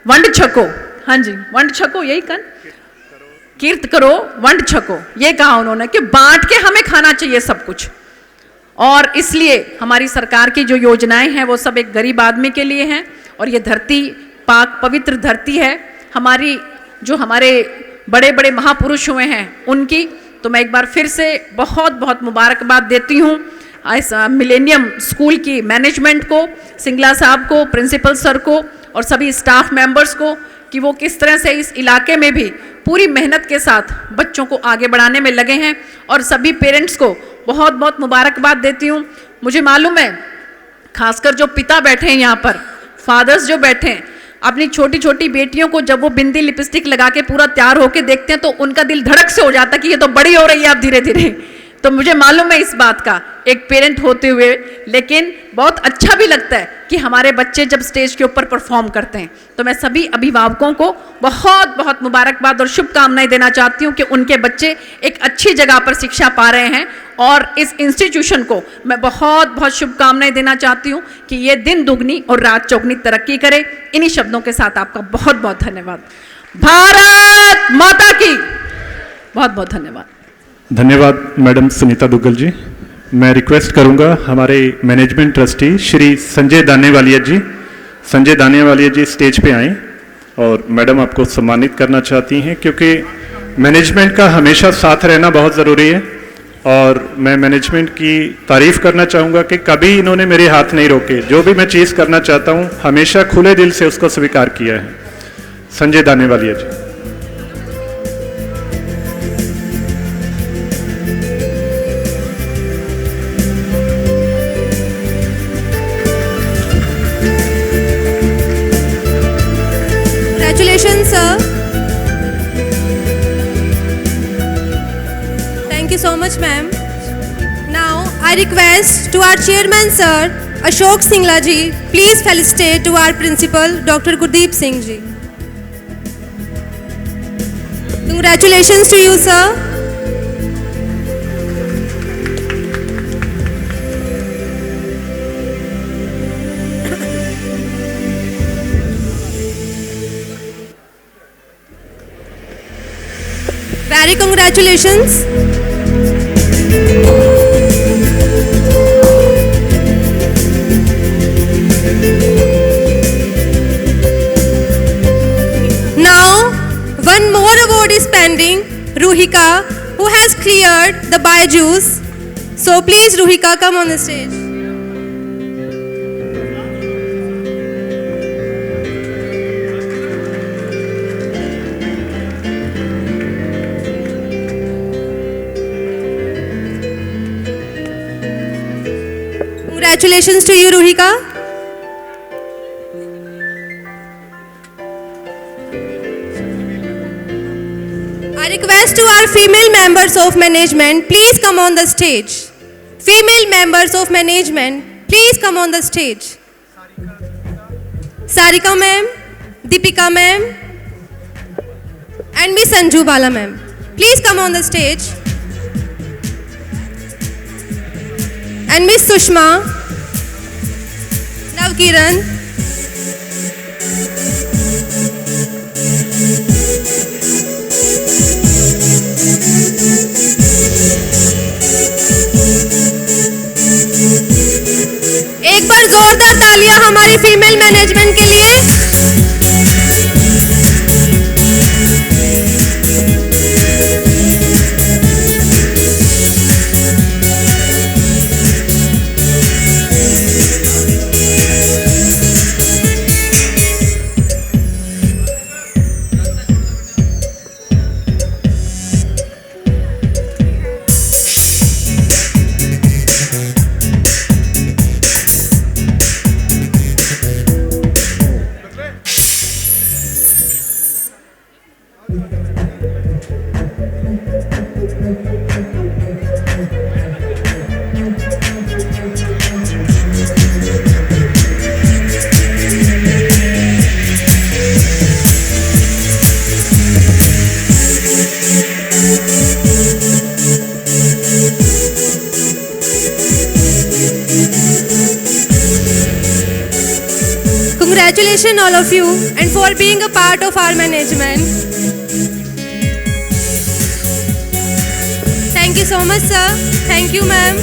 वंड छको, हाँ जी वंड छको, यही कर, कीर्त करो वंड छको, ये कहा उन्होंने कि बांट के हमें खाना चाहिए सब कुछ। और इसलिए हमारी सरकार की जो योजनाएं हैं वो सब एक गरीब आदमी के लिए हैं। और ये धरती पाक पवित्र धरती है हमारी, जो हमारे बड़े बड़े महापुरुष हुए हैं उनकी। तो मैं एक बार फिर से बहुत बहुत मुबारकबाद देती हूँ इस मिलेनियम स्कूल की मैनेजमेंट को, सिंगला साहब को, प्रिंसिपल सर को और सभी स्टाफ मेंबर्स को, कि वो किस तरह से इस इलाके में भी पूरी मेहनत के साथ बच्चों को आगे बढ़ाने में लगे हैं। और सभी पेरेंट्स को बहुत बहुत मुबारकबाद देती हूँ। मुझे मालूम है खासकर जो पिता बैठे हैं यहाँ पर, फादर्स जो बैठे हैं, अपनी छोटी छोटी बेटियों को जब वो बिंदी लिपस्टिक लगा के पूरा तैयार होके देखते हैं तो उनका दिल धड़क से हो जाता है कि ये तो बड़ी हो रही है अब धीरे धीरे। तो मुझे मालूम है इस बात का एक पेरेंट होते हुए, लेकिन बहुत अच्छा भी लगता है कि हमारे बच्चे जब स्टेज के ऊपर परफॉर्म करते हैं। तो मैं सभी अभिभावकों को बहुत बहुत मुबारकबाद और शुभकामनाएं देना चाहती हूँ कि उनके बच्चे एक अच्छी जगह पर शिक्षा पा रहे हैं। और इस इंस्टीट्यूशन को मैं बहुत बहुत शुभकामनाएं देना चाहती हूँ कि ये दिन दुगनी और रात चौगनी तरक्की करे। इन्हीं शब्दों के साथ आपका बहुत बहुत धन्यवाद। भारत माता की बहुत बहुत धन्यवाद।
धन्यवाद मैडम सुनीता दुग्गल जी। मैं रिक्वेस्ट करूंगा हमारे मैनेजमेंट ट्रस्टी श्री संजय दानेवालिया जी, संजय दानेवालिया जी स्टेज पे आएं और मैडम आपको सम्मानित करना चाहती हैं, क्योंकि मैनेजमेंट का हमेशा साथ रहना बहुत ज़रूरी है। और मैं मैनेजमेंट की तारीफ़ करना चाहूँगा कि कभी इन्होंने मेरे हाथ नहीं रोके, जो भी मैं चीज़ करना चाहता हूँ हमेशा खुले दिल से उसको स्वीकार किया है। संजय दानेवालिया जी।
Congratulations, sir. Thank you so much, ma'am. Now, I request to our chairman, sir, Ashok Singla ji, please felicitate to our principal, Dr. Gurdeep Singh ji. Congratulations to you, sir. Very congratulations. Now, one more award is pending, Ruhika, who has cleared the BYJU'S. So please, Ruhika, come on the stage. Congratulations to you, Ruhika. I request to our female members of management, please come on the stage. Female members of management, please come on the stage. Sarika ma'am, Deepika ma'am, and Miss Sanju Bala ma'am. Please come on the stage. And Miss Sushma, Navkiran, एक बार जोरदार तालियां हमारी female management के लिए। Congratulations all of you and for being a part of our management. Thank you so much sir. Thank you ma'am.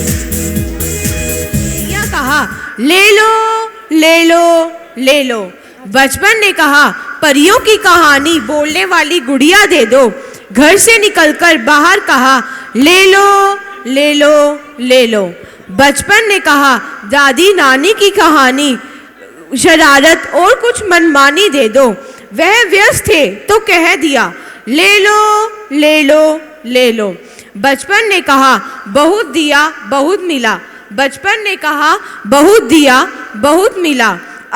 या कहा ले लो ले लो ले लो। बचपन ने कहा परियों की कहानी बोलने वाली गुड़िया दे दो। घर से निकलकर बाहर कहा ले लो ले लो ले लो। बचपन ने कहा दादी नानी की कहानी शरारत और कुछ मनमानी दे दो। वह व्यस्त थे तो कह दिया ले लो ले लो ले लो। बचपन ने कहा बहुत दिया बहुत मिला। बचपन ने कहा बहुत दिया बहुत मिला।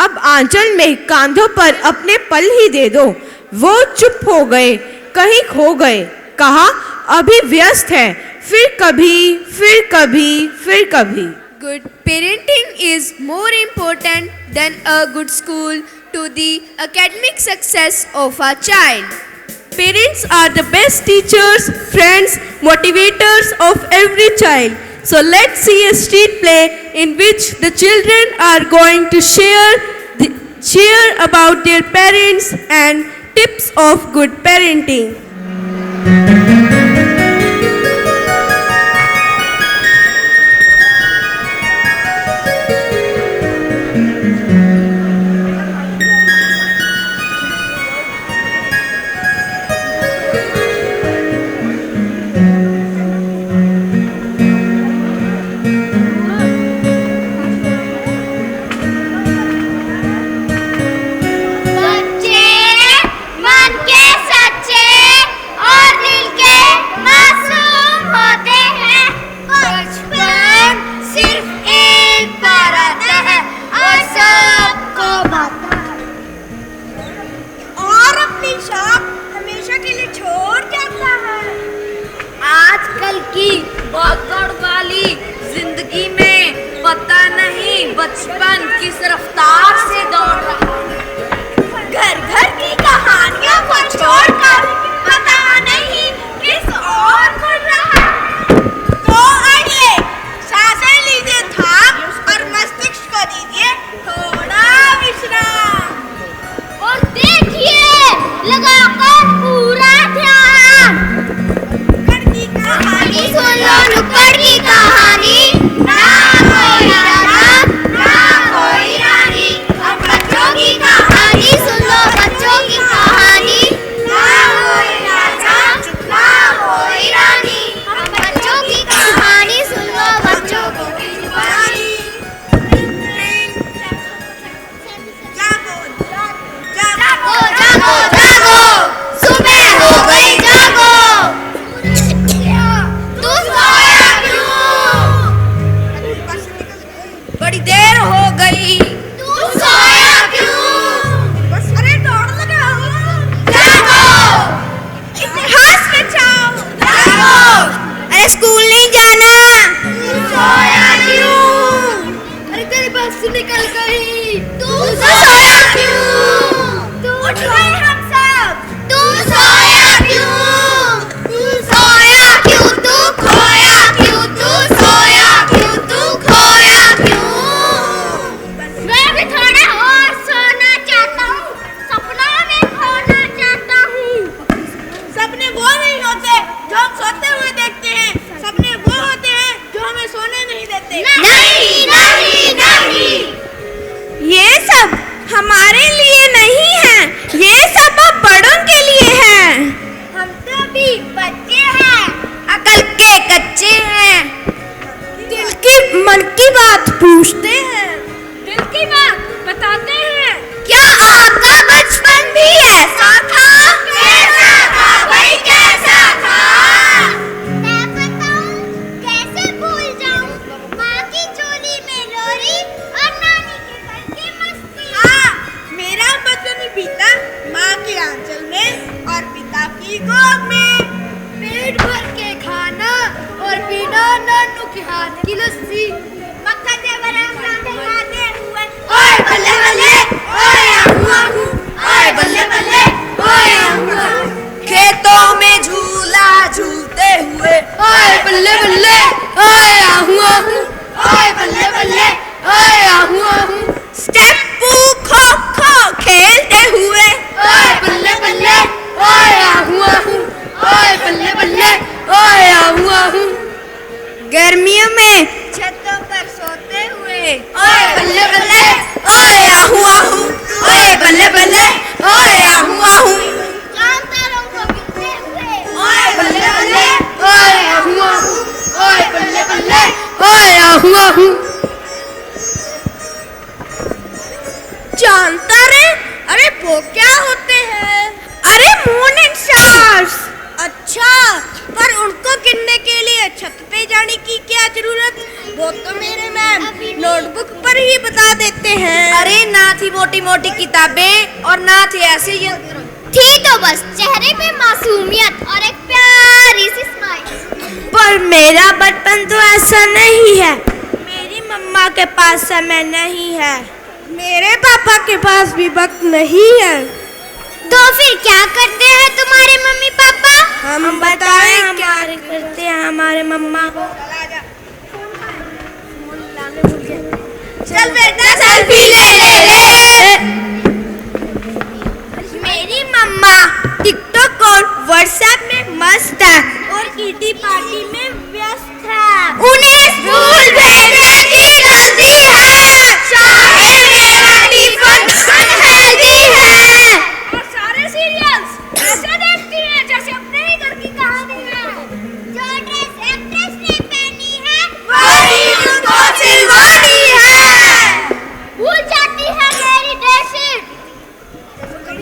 अब आंचल में कांधों पर अपने पल ही दे दो। वो चुप हो गए कहीं खो गए। कहा अभी व्यस्त है फिर कभी फिर कभी फिर कभी।
Good parenting is more important than a good school to the academic success of a child.
Parents are the best teachers, friends, motivators of every child. So let's see a street play in which the children are going to share about their parents and tips of good parenting.
आजकल की भागदौड़ वाली जिंदगी में पता नहीं बचपन किस रफ्तार से दौड़ रहा है। घर घर की कहानियों को छोड़कर पता नहीं किस और मुड़ रहा है। तो आइए सांसें लीजिए थाम और मस्तिष्क को दीजिए थोड़ा विश्राम और देखिए लगाकर पूरा ध्यान। कहानी सुन लो नुक्कड़ की कहानी। ना कोई राजा ना कोई रानी। अब बच्चों की कहानी सुन लो बच्चों की कहानी। ना कोई राजा ना कोई रानी। अब बच्चों की कहानी सुन लो बच्चों की कहानी। जागो जागो जागो जागो सुबह हो गई जागो।
बड़ी देर हो गई
तू सोया क्यों?
बस अरे दौड़ लगा
जागो
इतिहास बचाओ
जागो
अरे स्कूल नहीं जाना
तू सोया क्यों? अरे तेरी बस निकल गई तू सोया क्यों? उठ गए हम सब तू सोया क्यों? तू सोया क्यों? तू खोया क्यों? तू सोया क्यों? तू खोया क्यों? मैं भी थोड़ा और सोना चाहता हूँ। सपना में खोना चाहता हूँ।
सपने वो नहीं होते जो हम सोते हुए देखते हैं। सपने वो होते हैं जो हमें सोने नहीं देते।
नहीं नहीं नहीं
ये सब हमारे लिए नहीं है, ये सब अब बड़ों के लिए है।
हम तो भी बच्चे हैं।
अकल के कच्चे हैं।
दिल की मन की बात पूछते हैं।
दिल की बात बताते हैं। क्या आपका बचपन भी ऐसा था? कैसा था भाई कैसा था? मैं बताऊं कैसे भूल जाऊं माँ की चोली में लोरी और नानी के घर की मस्ती।
हाँ, मेरा बचपन भी बीता माँ के आंचल में और पिता की गोद में।
पेट भर के खाना और बिना नानू के हाथ की लस्सी।
मक्खन से बना खाते हुए
ओए बल्ले बल्ले ओए आगू आगू ओए बल्ले बल्ले ओए ओए आहू आहू, ओए बल्ले बल्ले, ओए आहू आहू।
गर्मियों में छतों पर सोते हुए,
ओए बल्ले बल्ले, ओए आहू आहू, ओए बल्ले बल्ले, ओए आहू आहू। ओए बल्ले बल्ले, ओए आहू आहू, ओए बल्ले बल्ले, ओए आहू आहू।
जानता रे, अरे वो क्या होते हैं? अरे मून एंड स्टार्स। अच्छा, पर उनको गिनने के लिए छत पे जाने की क्या जरूरत? वो तो मेरे मैम नोटबुक पर ही बता देते हैं। अरे ना थी मोटी मोटी किताबें और ना थे ऐसे यंत्र।
थी तो बस चेहरे पे मासूमियत और एक प्यारी सी स्माइल।
पर मेरा बचपन तो ऐसा नहीं है। मेरी मम्मा के पास समय नहीं है, मेरे पापा के पास भी वक्त नहीं है।
तो फिर क्या करते हैं तुम्हारे मम्मी पापा?
हम बताएं क्या करते हैं हमारे मम्मा को? चल बेटा सेल्फी ले। मेरी मम्मा टिकटॉक और व्हाट्सएप में मस्त है और किटी पार्टी में व्यस्त है। उन्हें स्कूल भेजने की जल्दी है, चाहे मेरा टिफिन अनहेल्दी है। और सारे सीरियल्स ऐसे देखती हैं जैसे अपने ही घर की कहानी है।
जो ड्रेस एक्ट्रेस ने पहनी है
वही उनको सिलवानी है।
भूल जाती है मेरी ड्रेसेस,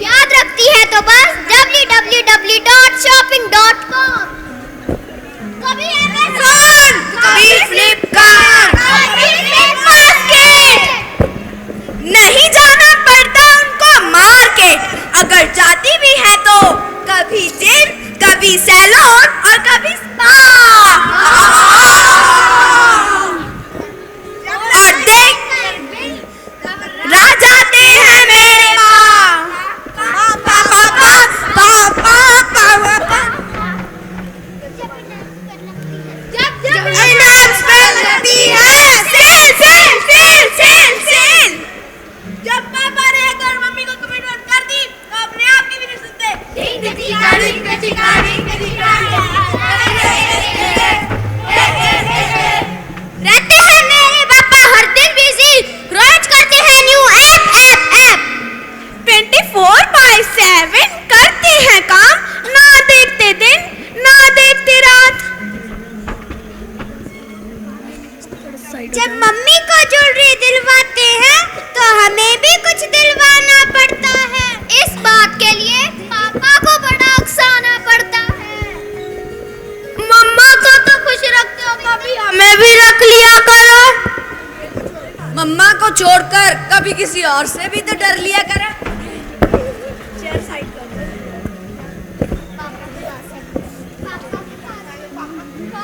याद रखती है तो बस www.shopping.com। कभी Amazon,
कभी फ्लिपकार्ट,
कभी Flipmarket।
नहीं जाना पड़ता उनको मार्केट। अगर जाती भी है तो कभी जिम, कभी सैलून और कभी स्पा। और देख रह जाते हैं मेरे माँ। पापा पापा पापा पापा अनाउंसमेंट करती है, sale sale sale sale sale. जब पापा ने अगर मम्मी को कमिटमेंट कर दी तो अपने आप की भी नहीं सुनते।
रहते हैं मेरे पापा हर दिन बिजी, रोज करते हैं न्यू ऐप।
24/7 करते हैं काम, ना देखते दिन ना देखते रात।
जब मम्मी को ज्वेलरी दिलवाते हैं तो हमें भी कुछ दिलवाना पड़ता है। इस बात के लिए पापा को बड़ा उकसाना पड़ता है।
मम्मा को तो खुश रखते हो, कभी हमें भी रख लिया करो। मम्मा को छोड़कर कभी किसी और से भी तो डर लिया करो।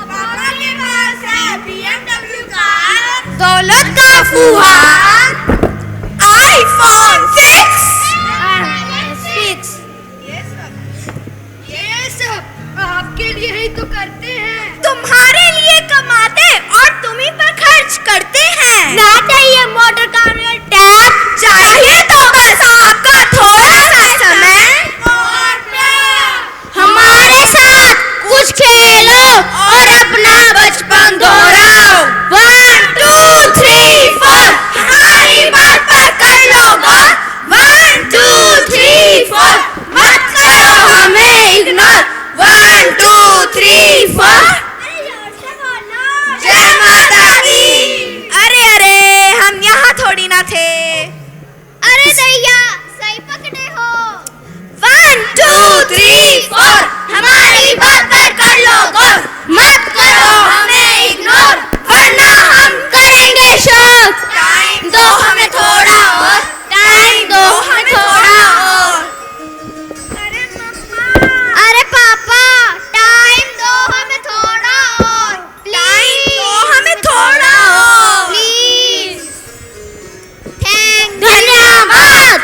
पापा के पास है BMW कार, दौलत का फुहार, iPhone 6। ये सब आपके लिए ही तो करते हैं। तुम्हारे लिए कमाते और तुम ही पर खर्च करते हैं।
ना चाहिए मोटर कार या टैब,
चाहिए तो बस आपका थोड़ा सा समय और प्यार।
हमारे साथ कुछ खेलो और अपना बचपन दोहराओ।
1 2 3 4 हमारी बात पर कर लो गौर। 1 2 3 4 मत करो हमें इग्नोर। 1 2 3 4 जय माता दी। अरे अरे हम यहाँ थोड़ी ना थे।
अरे दैया सही पकड़े हो।
1 2 3 4 हमारी बात पर कर लो गौर। मत करो हमें इग्नोर, वरना हम करेंगे शोर। टाइम दो हमें थोड़ा और, टाइम दो हमें थोड़ा और।
अरे पापा टाइम दो हमें थोड़ा और,
टाइम दो हमें थोड़ा और।
प्लीज। थैंक
धन्यवाद।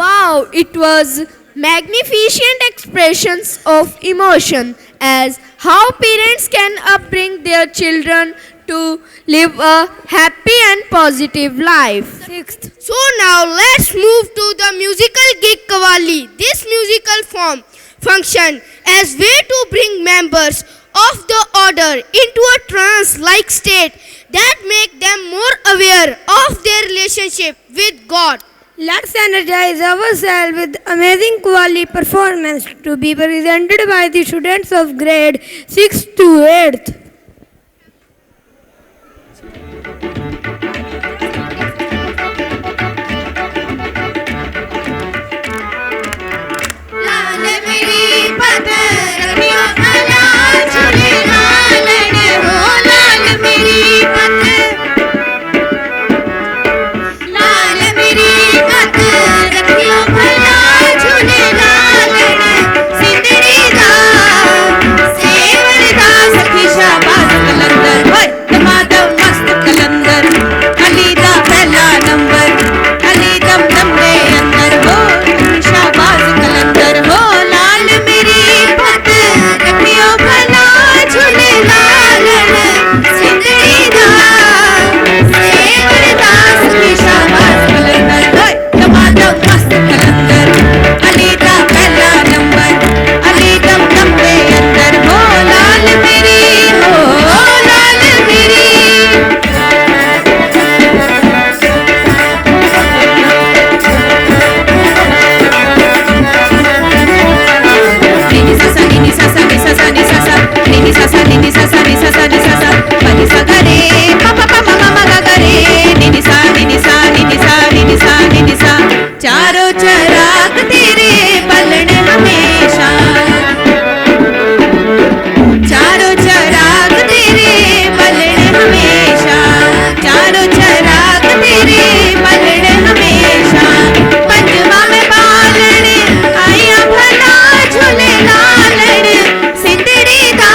Wow, it was magnificent expressions of emotion as how parents can upbring their children to live a happy and positive life.
Sixth. So now let's move to the musical gig Qawwali. This musical form functions as way to bring members of the order into a trance-like state that make them more aware of their relationship with God.
Let's energize ourselves with amazing Qawwali performance to be presented by the students of grade 6th to 8th.
चारों चराग तेरे बलने हमेशा, चारों चराग तेरे बलने हमेशा, चारों चराग तेरे बलने हमेशा। पंजवा में बालण आया भला झूले लालण, सिंदड़ी दा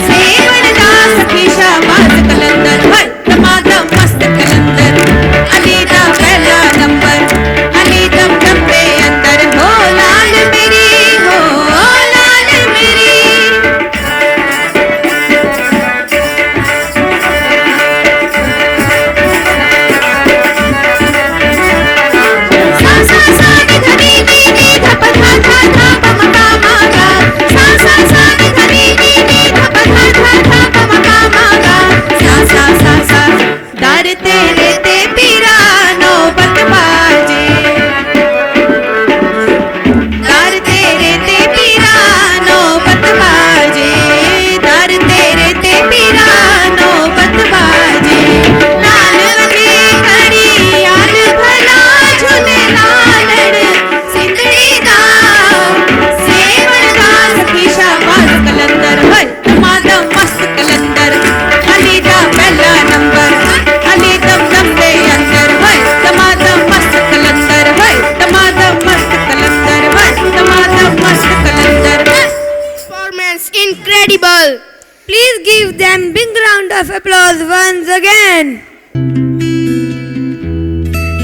सेवन दा सखी शाबाश कलंदर। दमादम मस्त कलंदर, अली दा पहला नंबर, अली दम दम दे अंदर। हो लाल मेरी, हो लाल मेरी। सा सा सा नि धनी नी नी धप धा धा धा पम पा मा गा। सा सा सा नि धनी नी नी धप धा धा धा पम पा मा गा। सा सा सा सा दर तेरे ते पीरा नौबत बाजे, दर तेरे ते पीरा नौबत बाजे, दर तेरे ते पीरा नौबत बाजे। लाल लगे घड़ी आल भला झूले लालण, सिंदड़ी दा सेवन दा सखी शाबाश कलंदर। होय दमादम मस्त कलंदर, अली दा पहला नंबर, अली दम दम दे अंदर। होय दमादम मस्त कलंदर, होय दमादम मस्त कलंदर, होय दमादम मस्त कलंदर।
Performance incredible.
Please give them big round of applause once again.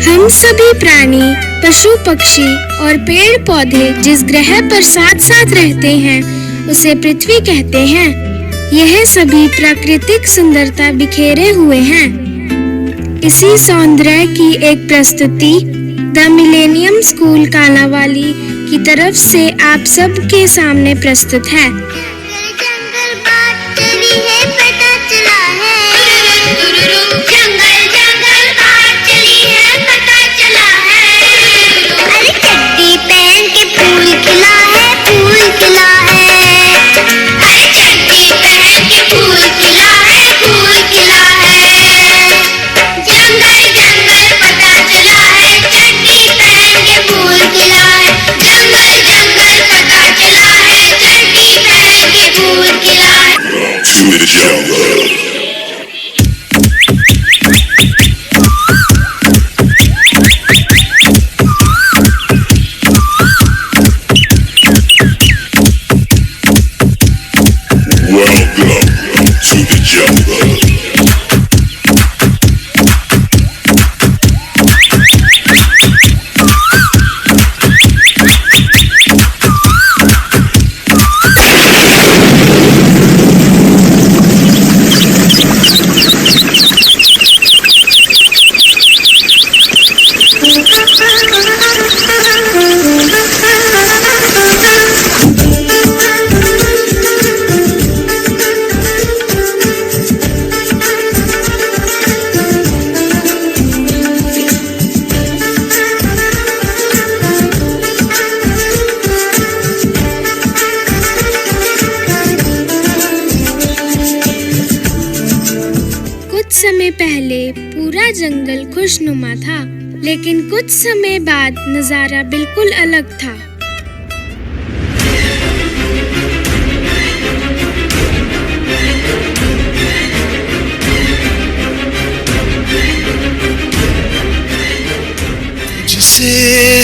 हम सभी प्राणी, पशु पक्षी और पेड़ पौधे जिस ग्रह पर साथ साथ रहते हैं उसे पृथ्वी कहते हैं। यह सभी प्राकृतिक सुंदरता बिखेरे हुए हैं। इसी सौंदर्य की एक प्रस्तुति द मिलेनियम स्कूल कालावाली की तरफ से आप सबके सामने प्रस्तुत है।
जंगल बात चली है पता चला है, जंगल जंगल बात चली है पता चला है। अरे चड्डी पहन के फूल खिला है, फूल खिला है। अरे चड्डी पहन के फूल खिला है, फूल खिला है। जंगल जंगल पता चला है, चड्डी पहन के फूल खिला है। जंगल जंगल पता चला है, चड्डी पहन के फूल खिला है।
कुछ समय पहले पूरा जंगल खुशनुमा था, लेकिन कुछ समय बाद नजारा बिल्कुल अलग था।
तुझसे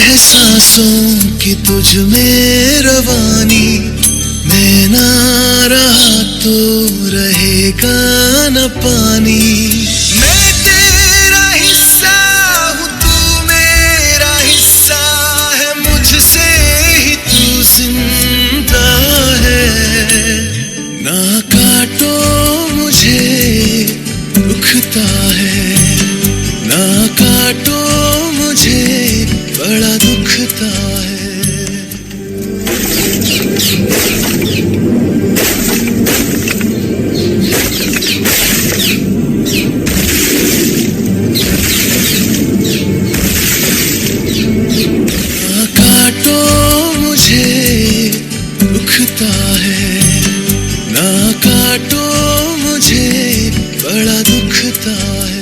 है सांसों की तुझ में रवानी, मैं ना रहा तो रहेगा न पानी। मैं तेरा हिस्सा हूँ, तू मेरा हिस्सा है, मुझसे ही तू जिंदा है। ना काटो मुझे दुखता है, ना काटो मुझे बड़ा दुखता है। ना काटो मुझे दुखता है, ना काटो मुझे बड़ा दुखता है।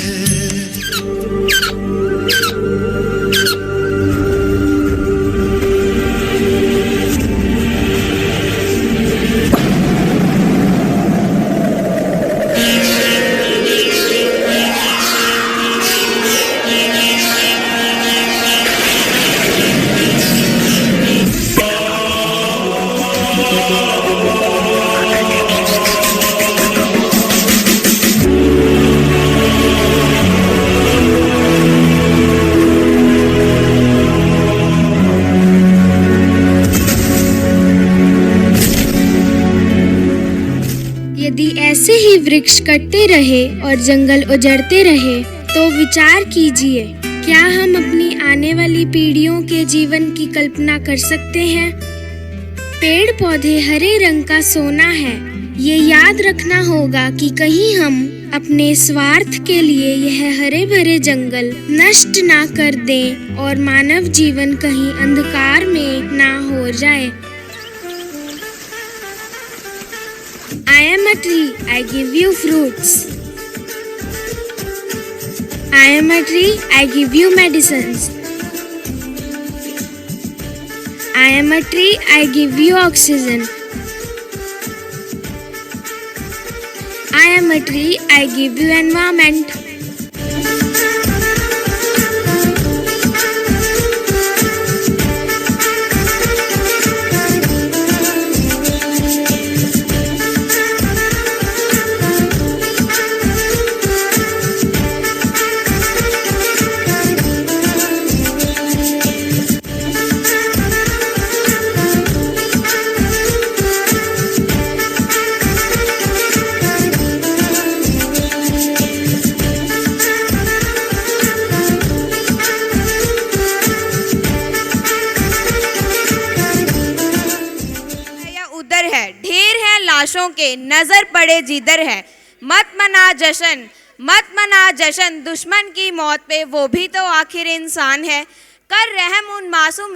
यदि ऐसे ही वृक्ष कटते रहे और जंगल उजड़ते रहे तो विचार कीजिए, क्या हम अपनी आने वाली पीढ़ियों के जीवन की कल्पना कर सकते हैं? पेड़ पौधे हरे रंग का सोना है। ये याद रखना होगा कि कहीं हम अपने स्वार्थ के लिए यह हरे भरे जंगल नष्ट ना कर दें और मानव जीवन कहीं अंधकार में ना हो जाए। I am a tree, I give you fruits. I am a tree, I give you medicines. I am a tree, I give you oxygen. I am a tree, I give you environment.
लाशों के नजर पड़े जिधर है। मत मना जश्न दुश्मन की मौत पे, वो भी तो आखिर इंसान है। कर रहम उन मासूम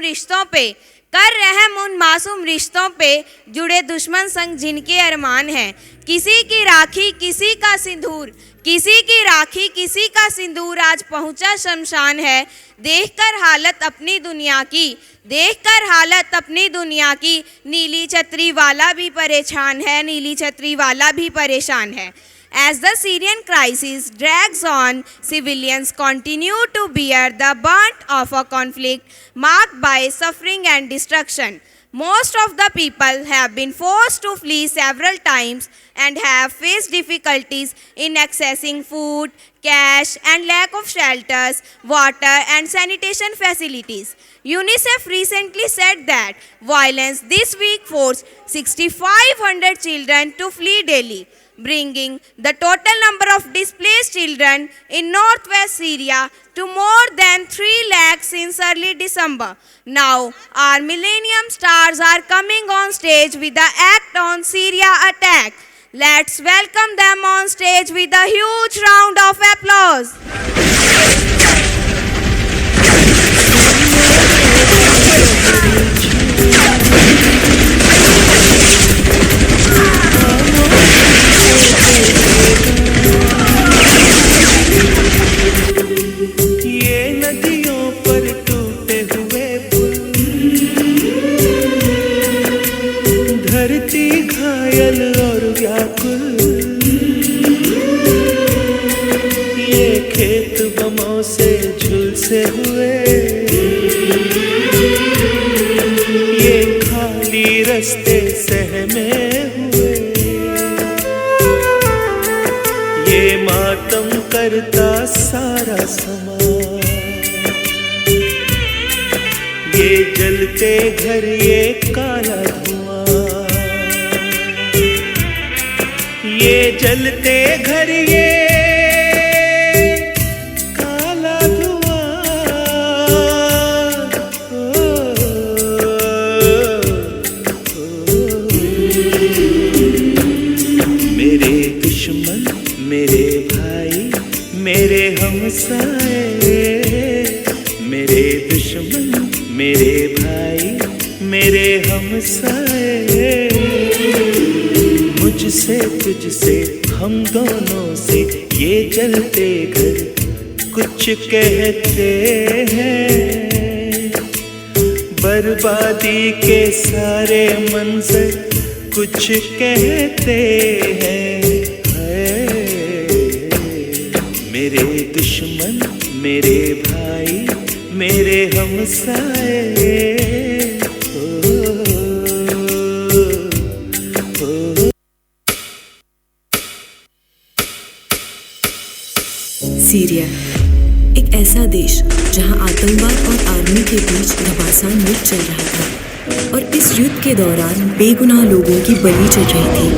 रिश्तों पे जुड़े दुश्मन संग जिनके अरमान हैं। किसी की राखी किसी का सिंदूर आज पहुंचा शमशान है। देखकर हालत अपनी दुनिया की नीली छतरी वाला भी परेशान है। As the Syrian crisis drags on, civilians continue to bear the brunt of a conflict marked by suffering and destruction. Most of the people have been forced to flee several times and have faced difficulties in accessing food, cash, and lack of shelters, water, and sanitation facilities. UNICEF recently said that violence this week forced 6,500 children to flee Delhi, bringing the total number of displaced children in northwest Syria to more than 3 lakhs since early December. Now, our Millennium Stars are coming on stage with the Act on Syria Attack. Let's welcome them on stage with a huge round of applause.
तुझसे हुए, ये खाली रास्ते सहमे हुए, ये मातम करता सारा समा, ये जलते घर ये काला धुआं, ये जलते घर ये काला धुआं। मेरे दुश्मन मेरे भाई मेरे हमसाए, मेरे दुश्मन मेरे भाई मेरे हमसाए, मुझसे तुझसे हम दोनों से ये जलते घर कुछ कहते हैं, बर्बादी के सारे मंजर कुछ कहते हैं। मेरे दुश्मन मेरे भाई मेरे हमसाए,
सीरिया, एक ऐसा देश जहां आतंकवाद और आर्मी के बीच घमासान युद्ध चल रहा था, और इस युद्ध के दौरान बेगुनाह लोगों की बलि चढ़ रही थी।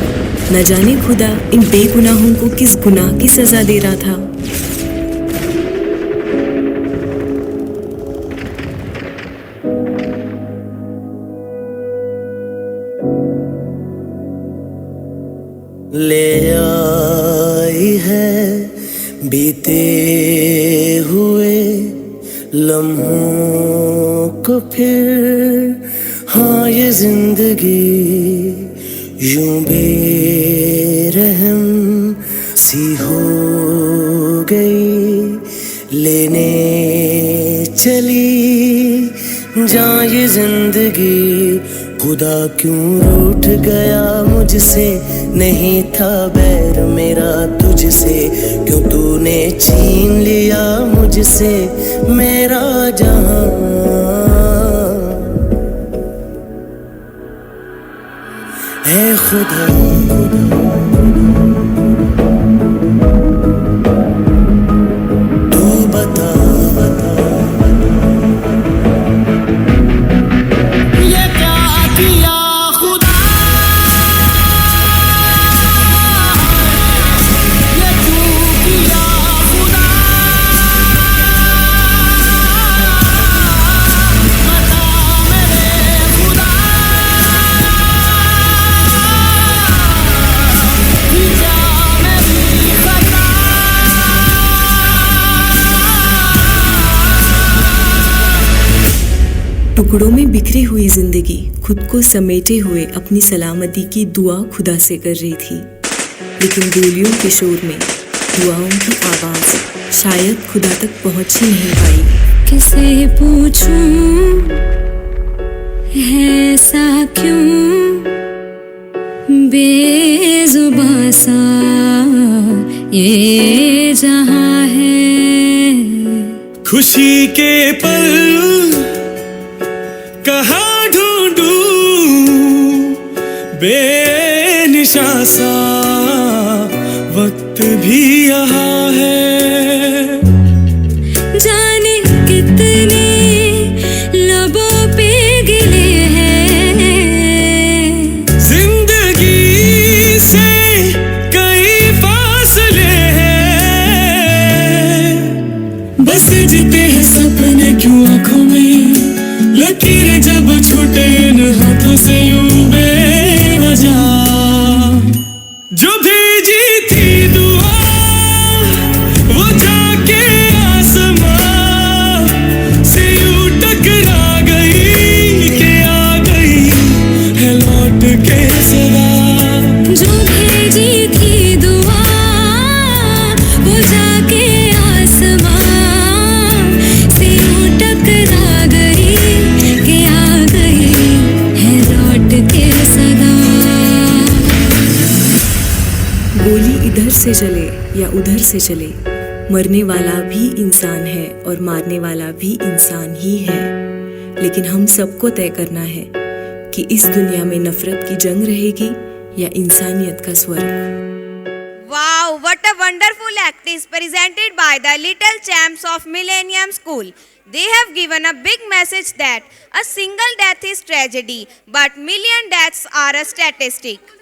न जाने खुदा इन बेगुनाहों को किस गुनाह की सजा दे रहा था।
ले आई है बीते हुए लम्हों को फिर, हाँ ये जिंदगी यूं बेरहम सी हो गई, लेने चली जान ये जिंदगी। खुदा क्यों रूठ गया मुझसे, नहीं था बैर मेरा तुझसे, क्यों तूने छीन लिया मुझसे मेरा जहां। ऐ खुदा तू बता ये क्या किया खुदा, ये क्यों किया खुदा, बता मेरे खुदा, क्या मेरी खता।
टुकड़ों में बिखरी हुई जिंदगी खुद को समेटे हुए अपनी सलामती की दुआ खुदा से कर रही थी, लेकिन गोलियों के शोर में दुआओं की आवाज शायद खुदा तक पहुंच ही नहीं पाई।
किसे पूछूं ऐसा क्यों बेजुबां सा ये जहां है।
खुशी के पल कहाँ ढूंढूं, बेनिशां सा वक्त भी यहाँ है।
जाने कितने लबों पे गिले हैं,
जिंदगी से कई फासले हैं, बस जीते हैं सपने क्यों आँखों में, लकीरें जब छूटे इन हाथों से यूं बेवजह। जो भेजी थी दुआ वो जाके आसमां से यूं टकरा गई कि आ गई है लौट के सदा।
जो भेजी थी दुआ वो जाके आसमां से यूं टकरा गई कि आ गई है लौट के सदा।
गोली इधर से चले या उधर से चले, मरने वाला भी इंसान है और मारने वाला भी इंसान ही है, लेकिन हम सबको तय करना है कि इस दुनिया में नफरत की जंग रहेगी या इंसानियत का स्वर्ग।
Wow, what a wonderful act is presented by the Little Champs of Millennium School. They have given a big message that a single death is tragedy, but million deaths are a statistic.